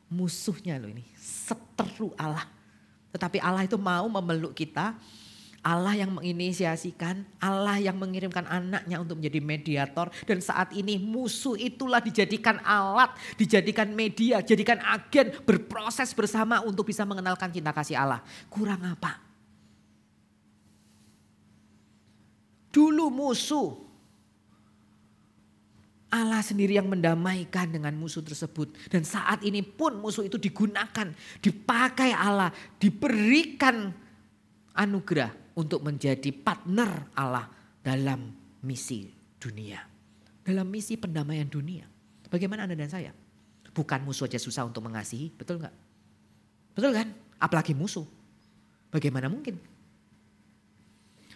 Musuhnya loh ini, seteru Allah. Tetapi Allah itu mau memeluk kita. Allah yang menginisiasikan, Allah yang mengirimkan anaknya untuk menjadi mediator. Dan saat ini musuh itulah dijadikan alat, dijadikan media, jadikan agen berproses bersama untuk bisa mengenalkan cinta kasih Allah. Kurang apa? Dulu musuh, Allah sendiri yang mendamaikan dengan musuh tersebut. Dan saat ini pun musuh itu digunakan, dipakai Allah, diberikan anugerah untuk menjadi partner Allah dalam misi dunia. Dalam misi pendamaian dunia. Bagaimana Anda dan saya? Bukan musuh aja susah untuk mengasihi, betul enggak? Betul kan? Apalagi musuh. Bagaimana mungkin?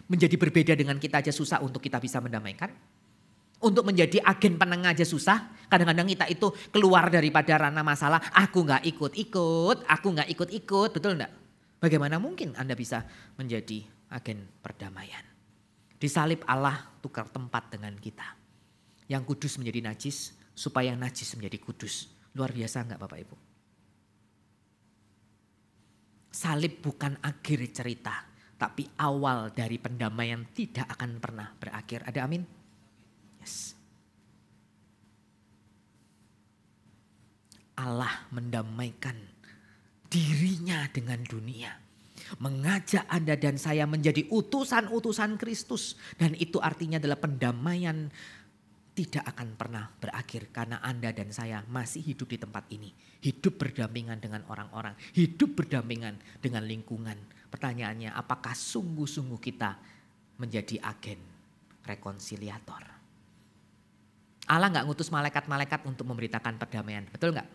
Menjadi berbeda dengan kita aja susah untuk kita bisa mendamaikan. Untuk menjadi agen penengah aja susah. Kadang-kadang kita itu keluar daripada ranah masalah. Aku gak ikut-ikut, aku gak ikut-ikut. Betul enggak? Bagaimana mungkin Anda bisa menjadi agen perdamaian? Disalib Allah tukar tempat dengan kita. Yang kudus menjadi najis, supaya yang najis menjadi kudus. Luar biasa enggak Bapak Ibu? Salib bukan akhir cerita. Tapi awal dari pendamaian tidak akan pernah berakhir. Ada amin? Yes. Allah mendamaikan dirinya dengan dunia. Mengajak Anda dan saya menjadi utusan-utusan Kristus. Dan itu artinya adalah pendamaian tidak akan pernah berakhir. Karena Anda dan saya masih hidup di tempat ini. Hidup berdampingan dengan orang-orang. Hidup berdampingan dengan lingkungan. Pertanyaannya, apakah sungguh-sungguh kita menjadi agen rekonsiliator? Allah gak ngutus malaikat-malaikat untuk memberitakan perdamaian. Betul gak?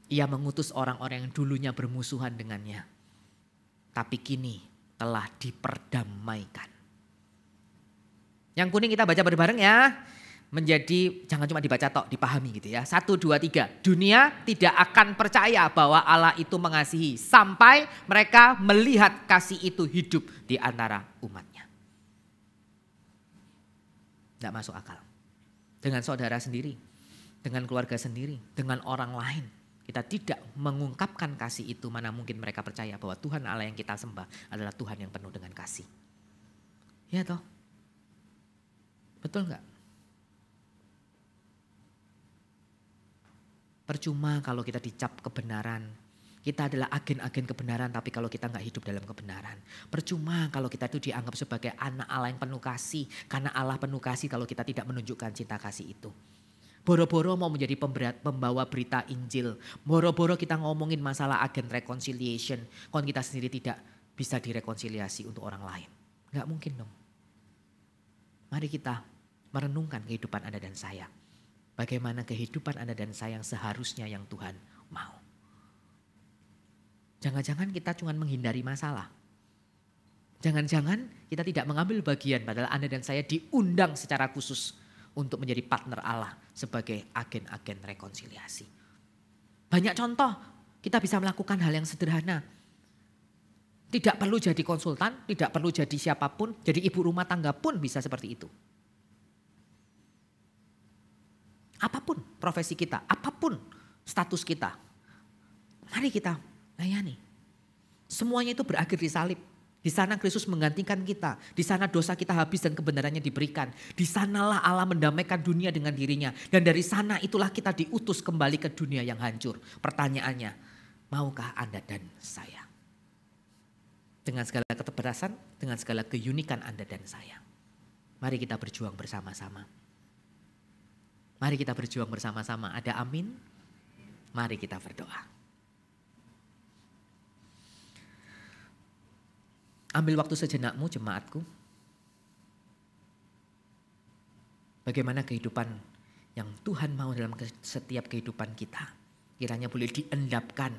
Ia mengutus orang-orang yang dulunya bermusuhan dengannya. Tapi kini telah diperdamaikan. Yang kuning kita baca bareng-bareng ya. Menjadi, jangan cuma dibaca tok, dipahami gitu ya. 1, 2, 3. Dunia tidak akan percaya bahwa Allah itu mengasihi sampai mereka melihat kasih itu hidup di antara umatnya. Tidak masuk akal. Dengan saudara sendiri, dengan keluarga sendiri, dengan orang lain. Kita tidak mengungkapkan kasih itu, mana mungkin mereka percaya bahwa Tuhan Allah yang kita sembah adalah Tuhan yang penuh dengan kasih. Ya toh? Betul enggak? Percuma kalau kita dicap kebenaran. Kita adalah agen-agen kebenaran tapi kalau kita nggak hidup dalam kebenaran. Percuma kalau kita itu dianggap sebagai anak Allah yang penuh kasih. Karena Allah penuh kasih kalau kita tidak menunjukkan cinta kasih itu. Boro-boro mau menjadi pembawa berita Injil. Boro-boro kita ngomongin masalah agen reconciliation. Kalau kita sendiri tidak bisa direkonsiliasi untuk orang lain. Nggak mungkin dong. Mari kita merenungkan kehidupan Anda dan saya. Bagaimana kehidupan Anda dan saya yang seharusnya yang Tuhan mau. Jangan-jangan kita cuma menghindari masalah. Jangan-jangan kita tidak mengambil bagian padahal Anda dan saya diundang secara khusus untuk menjadi partner Allah sebagai agen-agen rekonsiliasi. Banyak contoh kita bisa melakukan hal yang sederhana. Tidak perlu jadi konsultan, tidak perlu jadi siapapun, jadi ibu rumah tangga pun bisa seperti itu. Apapun profesi kita, apapun status kita. Mari kita layani. Semuanya itu berakhir di salib. Di sana Kristus menggantikan kita. Di sana dosa kita habis dan kebenarannya diberikan. Di sanalah Allah mendamaikan dunia dengan dirinya. Dan dari sana itulah kita diutus kembali ke dunia yang hancur. Pertanyaannya, maukah Anda dan saya? Dengan segala keterbatasan, dengan segala keunikan Anda dan saya. Mari kita berjuang bersama-sama. Mari kita berjuang bersama-sama. Ada amin? Mari kita berdoa. Ambil waktu sejenakmu jemaatku. Bagaimana kehidupan yang Tuhan mau dalam setiap kehidupan kita. Kiranya boleh diendapkan.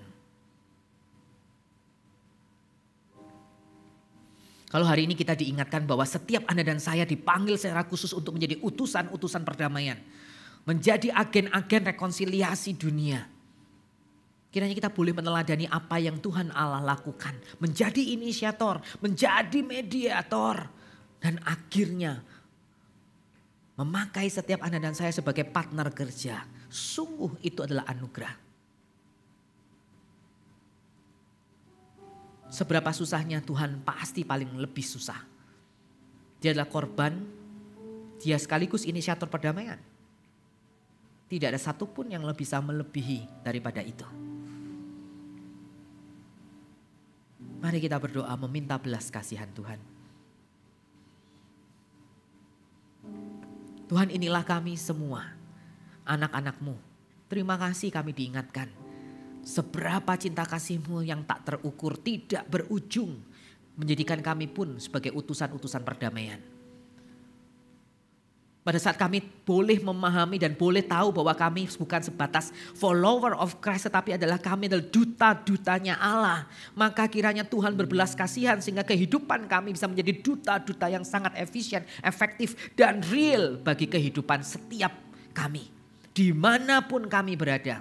Kalau hari ini kita diingatkan bahwa setiap Anda dan saya dipanggil secara khusus untuk menjadi utusan-utusan perdamaian. Menjadi agen-agen rekonsiliasi dunia. Kiranya kita boleh meneladani apa yang Tuhan Allah lakukan. Menjadi inisiator, menjadi mediator. Dan akhirnya memakai setiap Anda dan saya sebagai partner kerja. Sungguh itu adalah anugerah. Seberapa susahnya Tuhan pasti paling lebih susah. Dia adalah korban, dia sekaligus inisiator perdamaian. Tidak ada satupun yang bisa melebihi daripada itu. Mari kita berdoa meminta belas kasihan Tuhan. Tuhan, inilah kami semua, anak-anak-Mu. Terima kasih kami diingatkan. Seberapa cinta kasih-Mu yang tak terukur, tidak berujung. Menjadikan kami pun sebagai utusan-utusan perdamaian. Pada saat kami boleh memahami dan boleh tahu bahwa kami bukan sebatas follower of Christ, tetapi kami adalah duta-dutanya Allah. Maka kiranya Tuhan berbelas kasihan sehingga kehidupan kami bisa menjadi duta-duta yang sangat efisien, efektif dan real bagi kehidupan setiap kami. Dimanapun kami berada.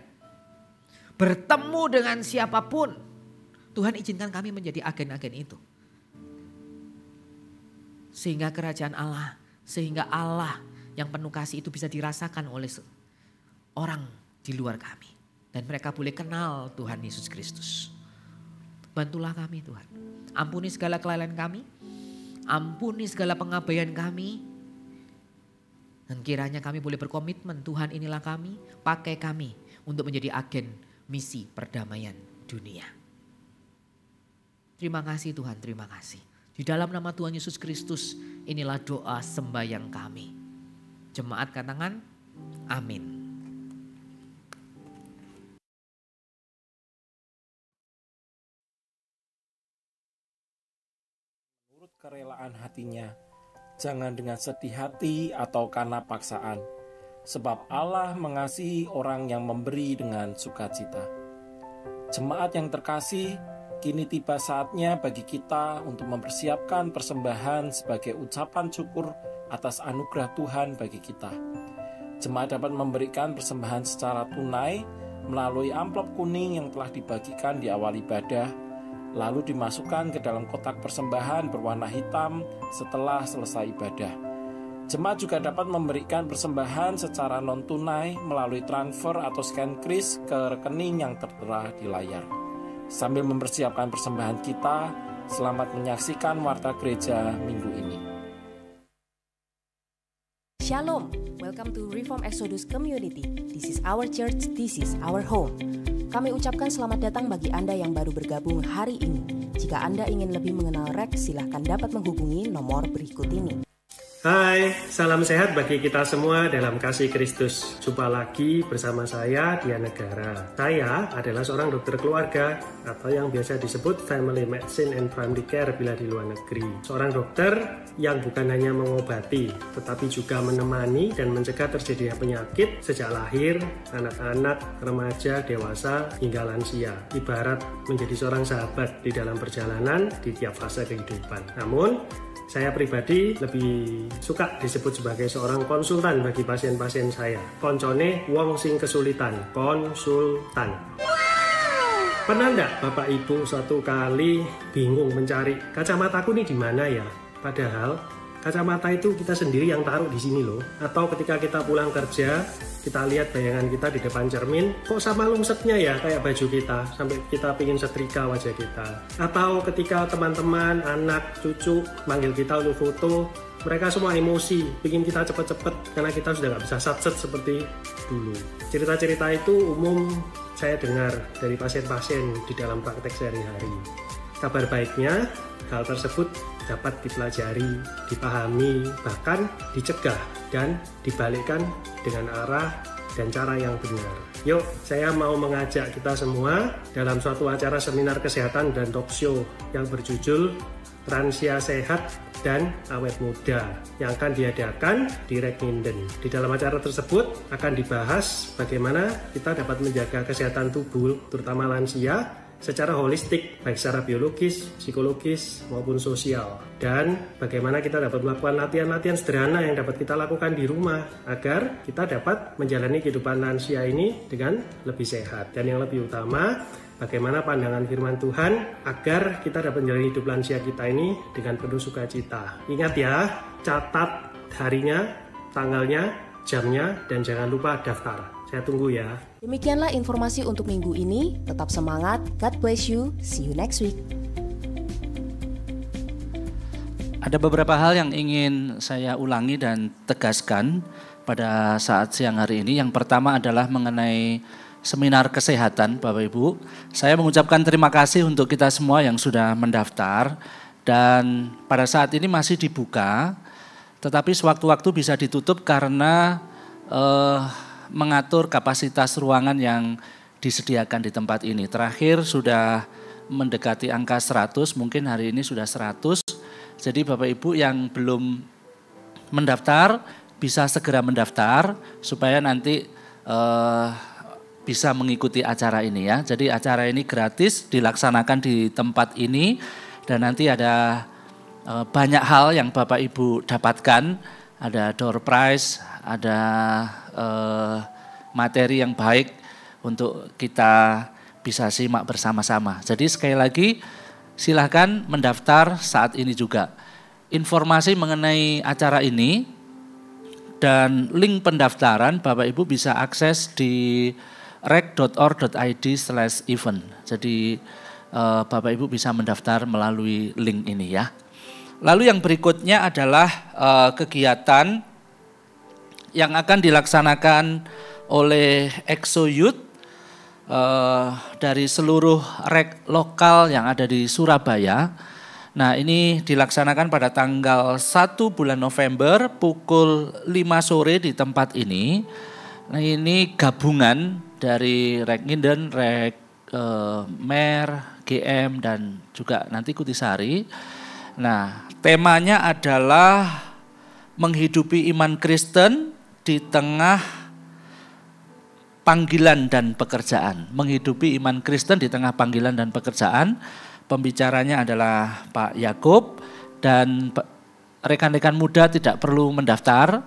Bertemu dengan siapapun. Tuhan izinkan kami menjadi agen-agen itu. Sehingga kerajaan Allah, sehingga Allah yang penuh kasih itu bisa dirasakan oleh orang di luar kami. Dan mereka boleh kenal Tuhan Yesus Kristus. Bantulah kami Tuhan. Ampuni segala kelalaian kami. Ampuni segala pengabaian kami. Dan kiranya kami boleh berkomitmen, Tuhan inilah kami, pakai kami untuk menjadi agen misi perdamaian dunia. Terima kasih Tuhan, terima kasih. Di dalam nama Tuhan Yesus Kristus, inilah doa sembahyang kami. Jemaat katakan, amin. Menurut kerelaan hatinya, jangan dengan sedih hati atau karena paksaan. Sebab Allah mengasihi orang yang memberi dengan sukacita. Jemaat yang terkasih, kini tiba saatnya bagi kita untuk mempersiapkan persembahan sebagai ucapan syukur atas anugerah Tuhan bagi kita. Jemaat dapat memberikan persembahan secara tunai melalui amplop kuning yang telah dibagikan di awal ibadah, lalu dimasukkan ke dalam kotak persembahan berwarna hitam setelah selesai ibadah. Jemaat juga dapat memberikan persembahan secara non-tunai melalui transfer atau scan kris ke rekening yang tertera di layar. Sambil mempersiapkan persembahan kita, selamat menyaksikan Warta Gereja minggu ini. Shalom, welcome to Reform Exodus Community. This is our church, this is our home. Kami ucapkan selamat datang bagi Anda yang baru bergabung hari ini. Jika Anda ingin lebih mengenal REX, silahkan dapat menghubungi nomor berikut ini. Hai, salam sehat bagi kita semua dalam kasih Kristus. Jumpa lagi bersama saya, Dia Negara. Saya adalah seorang dokter keluarga atau yang biasa disebut Family Medicine and Family Care bila di luar negeri. Seorang dokter yang bukan hanya mengobati, tetapi juga menemani dan mencegah terjadinya penyakit sejak lahir, anak-anak, remaja, dewasa, hingga lansia. Ibarat menjadi seorang sahabat di dalam perjalanan di tiap fase kehidupan. Namun, saya pribadi lebih suka disebut sebagai seorang konsultan bagi pasien-pasien saya. Koncone wong sing kesulitan, konsultan. Pernah enggak Bapak Ibu suatu kali bingung mencari kacamataku nih di mana ya? Padahal kacamata itu kita sendiri yang taruh di sini loh. Atau ketika kita pulang kerja, kita lihat bayangan kita di depan cermin, kok sama lungsetnya ya kayak baju kita, sampai kita pingin setrika wajah kita. Atau ketika teman-teman, anak, cucu manggil kita untuk foto, mereka semua emosi, pingin kita cepet-cepet karena kita sudah nggak bisa satset seperti dulu. Cerita-cerita itu umum saya dengar dari pasien-pasien di dalam praktek sehari-hari. Kabar baiknya, hal tersebut dapat dipelajari, dipahami, bahkan dicegah dan dibalikkan dengan arah dan cara yang benar. Yuk, saya mau mengajak kita semua dalam suatu acara seminar kesehatan dan talk show yang berjudul Transia Sehat dan Awet Muda yang akan diadakan di Reckninden. Di dalam acara tersebut akan dibahas bagaimana kita dapat menjaga kesehatan tubuh, terutama lansia, secara holistik, baik secara biologis, psikologis, maupun sosial. Dan bagaimana kita dapat melakukan latihan-latihan sederhana yang dapat kita lakukan di rumah agar kita dapat menjalani kehidupan lansia ini dengan lebih sehat. Dan yang lebih utama, bagaimana pandangan firman Tuhan agar kita dapat menjalani hidup lansia kita ini dengan penuh sukacita. Ingat ya, catat harinya, tanggalnya, jamnya, dan jangan lupa daftar. Saya tunggu ya. Demikianlah informasi untuk minggu ini. Tetap semangat, God bless you, see you next week. Ada beberapa hal yang ingin saya ulangi dan tegaskan pada saat siang hari ini. Yang pertama adalah mengenai seminar kesehatan Bapak Ibu. Saya mengucapkan terima kasih untuk kita semua yang sudah mendaftar. Dan pada saat ini masih dibuka, tetapi sewaktu-waktu bisa ditutup karena mengatur kapasitas ruangan yang disediakan di tempat ini. Terakhir sudah mendekati angka 100, mungkin hari ini sudah 100. Jadi Bapak Ibu yang belum mendaftar bisa segera mendaftar supaya nanti bisa mengikuti acara ini ya. Jadi acara ini gratis dilaksanakan di tempat ini dan nanti ada banyak hal yang Bapak Ibu dapatkan. Ada door prize, ada materi yang baik untuk kita bisa simak bersama-sama. Jadi sekali lagi silakan mendaftar saat ini juga. Informasi mengenai acara ini dan link pendaftaran Bapak Ibu bisa akses di rec.org.id/event. Jadi Bapak Ibu bisa mendaftar melalui link ini ya. Lalu yang berikutnya adalah kegiatan yang akan dilaksanakan oleh Exo Youth dari seluruh rek lokal yang ada di Surabaya. Nah ini dilaksanakan pada tanggal 1 bulan November pukul 5 sore di tempat ini. Nah ini gabungan dari Reckninden, Mer, GM dan juga nanti Kutisari. Nah, temanya adalah menghidupi iman Kristen di tengah panggilan dan pekerjaan. Menghidupi iman Kristen di tengah panggilan dan pekerjaan. Pembicaranya adalah Pak Yakub dan rekan-rekan muda tidak perlu mendaftar,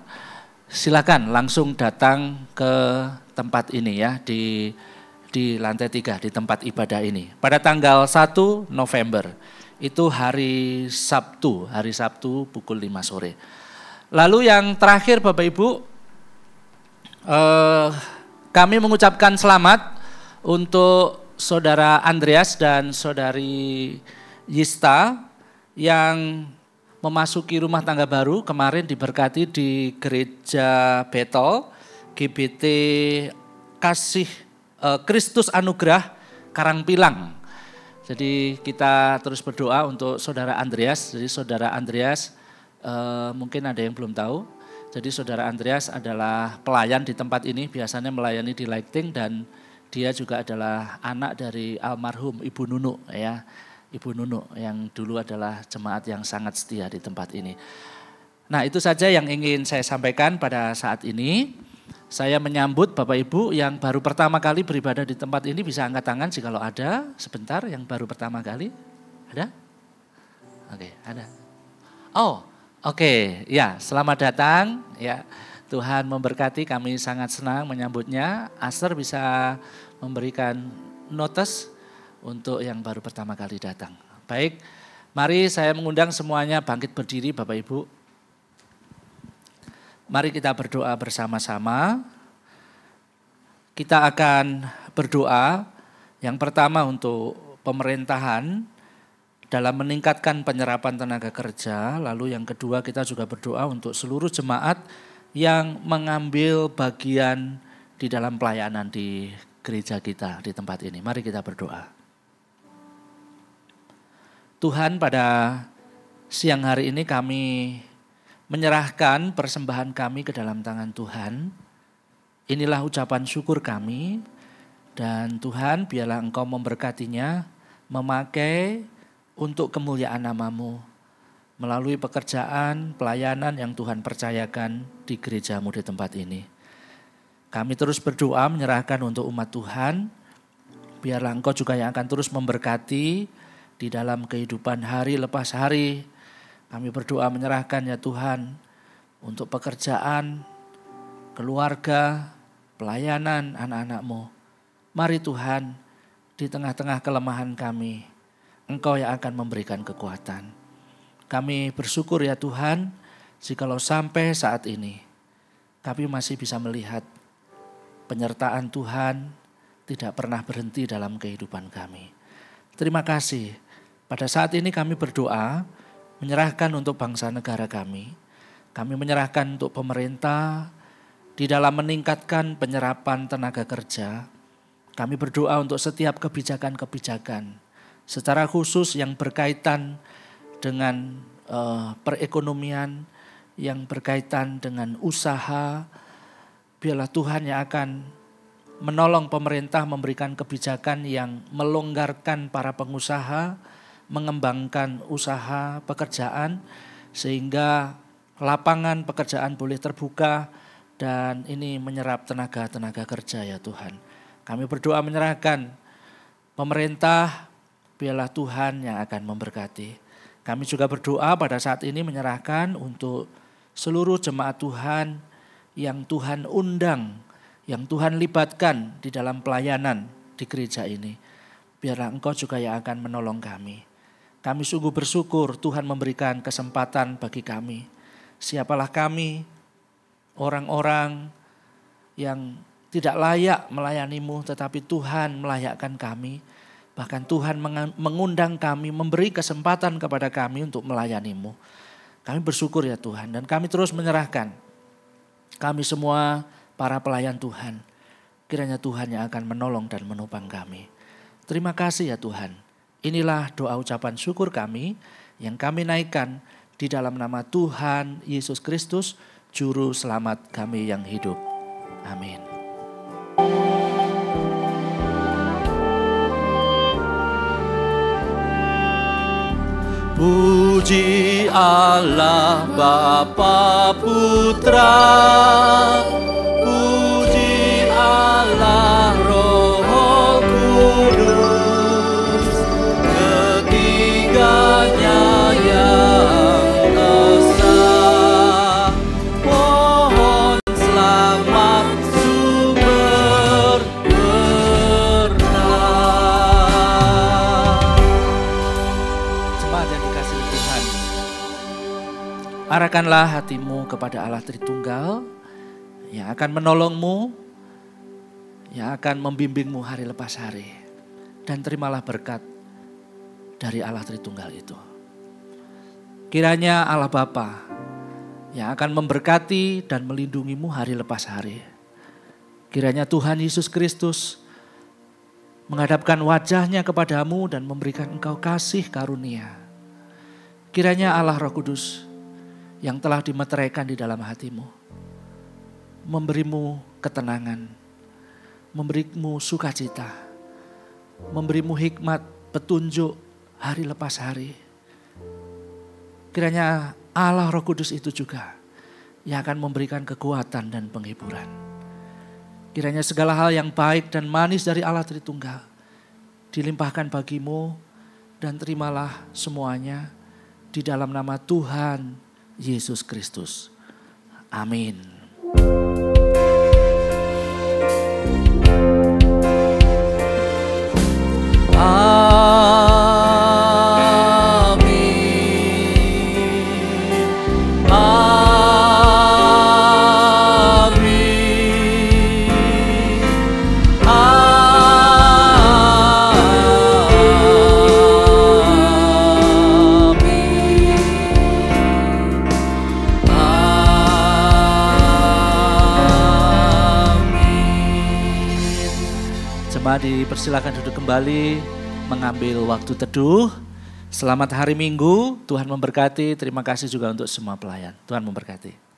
silakan langsung datang ke tempat ini ya, di lantai 3, di tempat ibadah ini. Pada tanggal 1 November, itu hari Sabtu pukul 5 sore. Lalu yang terakhir Bapak Ibu, kami mengucapkan selamat untuk Saudara Andreas dan Saudari Yista yang memasuki rumah tangga baru, kemarin diberkati di Gereja Betel GBT Kasih Kristus Anugerah Karangpilang. Jadi kita terus berdoa untuk Saudara Andreas. Jadi Saudara Andreas mungkin ada yang belum tahu. Jadi Saudara Andreas adalah pelayan di tempat ini, biasanya melayani di Lighting, dan dia juga adalah anak dari almarhum Ibu Nunu ya. Ibu Nunu yang dulu adalah jemaat yang sangat setia di tempat ini. Nah, itu saja yang ingin saya sampaikan pada saat ini. Saya menyambut Bapak Ibu yang baru pertama kali beribadah di tempat ini, bisa angkat tangan jika ada sebentar yang baru pertama kali. Ada? Oke, ada. Oh, oke. Ya, selamat datang ya. Tuhan memberkati, kami sangat senang menyambutnya. Aster bisa memberikan notes untuk yang baru pertama kali datang. Baik, mari saya mengundang semuanya bangkit berdiri Bapak Ibu. Mari kita berdoa bersama-sama. Kita akan berdoa yang pertama untuk pemerintahan dalam meningkatkan penyerapan tenaga kerja. Lalu yang kedua kita juga berdoa untuk seluruh jemaat yang mengambil bagian di dalam pelayanan di gereja kita di tempat ini. Mari kita berdoa. Tuhan, pada siang hari ini kami menyerahkan persembahan kami ke dalam tangan Tuhan. Inilah ucapan syukur kami, dan Tuhan biarlah Engkau memberkatinya, memakai untuk kemuliaan nama-Mu, melalui pekerjaan, pelayanan yang Tuhan percayakan di gereja-Mu di tempat ini. Kami terus berdoa menyerahkan untuk umat Tuhan, biarlah Engkau juga yang akan terus memberkati di dalam kehidupan hari lepas hari. Kami berdoa menyerahkan ya Tuhan untuk pekerjaan, keluarga, pelayanan anak-anak-Mu. Mari Tuhan, di tengah-tengah kelemahan kami, Engkau yang akan memberikan kekuatan. Kami bersyukur ya Tuhan, jikalau sampai saat ini kami masih bisa melihat penyertaan Tuhan tidak pernah berhenti dalam kehidupan kami. Terima kasih. Pada saat ini kami berdoa, menyerahkan untuk bangsa negara kami. Kami menyerahkan untuk pemerintah di dalam meningkatkan penyerapan tenaga kerja. Kami berdoa untuk setiap kebijakan-kebijakan secara khusus yang berkaitan dengan perekonomian, yang berkaitan dengan usaha. Biarlah Tuhan yang akan menolong pemerintah memberikan kebijakan yang melonggarkan para pengusaha, mengembangkan usaha pekerjaan sehingga lapangan pekerjaan boleh terbuka dan ini menyerap tenaga kerja ya Tuhan. Kami berdoa menyerahkan pemerintah, biarlah Tuhan yang akan memberkati. Kami juga berdoa pada saat ini menyerahkan untuk seluruh jemaat Tuhan yang Tuhan undang, yang Tuhan libatkan di dalam pelayanan di gereja ini. Biarlah Engkau juga yang akan menolong kami. Kami sungguh bersyukur Tuhan memberikan kesempatan bagi kami. Siapalah kami, orang-orang yang tidak layak melayani-Mu, tetapi Tuhan melayakkan kami. Bahkan Tuhan mengundang kami, memberi kesempatan kepada kami untuk melayani-Mu. Kami bersyukur ya Tuhan, dan kami terus menyerahkan kami semua para pelayan Tuhan. Kiranya Tuhan yang akan menolong dan menopang kami. Terima kasih ya Tuhan. Inilah doa ucapan syukur kami yang kami naikkan di dalam nama Tuhan Yesus Kristus, Juru Selamat kami yang hidup. Amin. Puji Allah Bapa Putra, puji Allah Roh Kudus, ketiganya yang esa. Arahkanlah hatimu kepada Allah Tritunggal yang akan menolongmu, yang akan membimbingmu hari lepas hari. Dan terimalah berkat dari Allah Tritunggal itu. Kiranya Allah Bapa yang akan memberkati dan melindungimu hari lepas hari. Kiranya Tuhan Yesus Kristus menghadapkan wajahnya kepadamu dan memberikan engkau kasih karunia. Kiranya Allah Roh Kudus yang telah dimeteraikan di dalam hatimu, memberimu ketenangan, memberimu sukacita, memberimu hikmat, petunjuk hari lepas hari. Kiranya Allah Roh Kudus itu juga yang akan memberikan kekuatan dan penghiburan. Kiranya segala hal yang baik dan manis dari Allah Tritunggal dilimpahkan bagimu dan terimalah semuanya di dalam nama Tuhan Yesus Kristus. Amin. Dipersilakan duduk kembali mengambil waktu teduh. Selamat hari Minggu, Tuhan memberkati. Terima kasih juga untuk semua pelayan. Tuhan memberkati.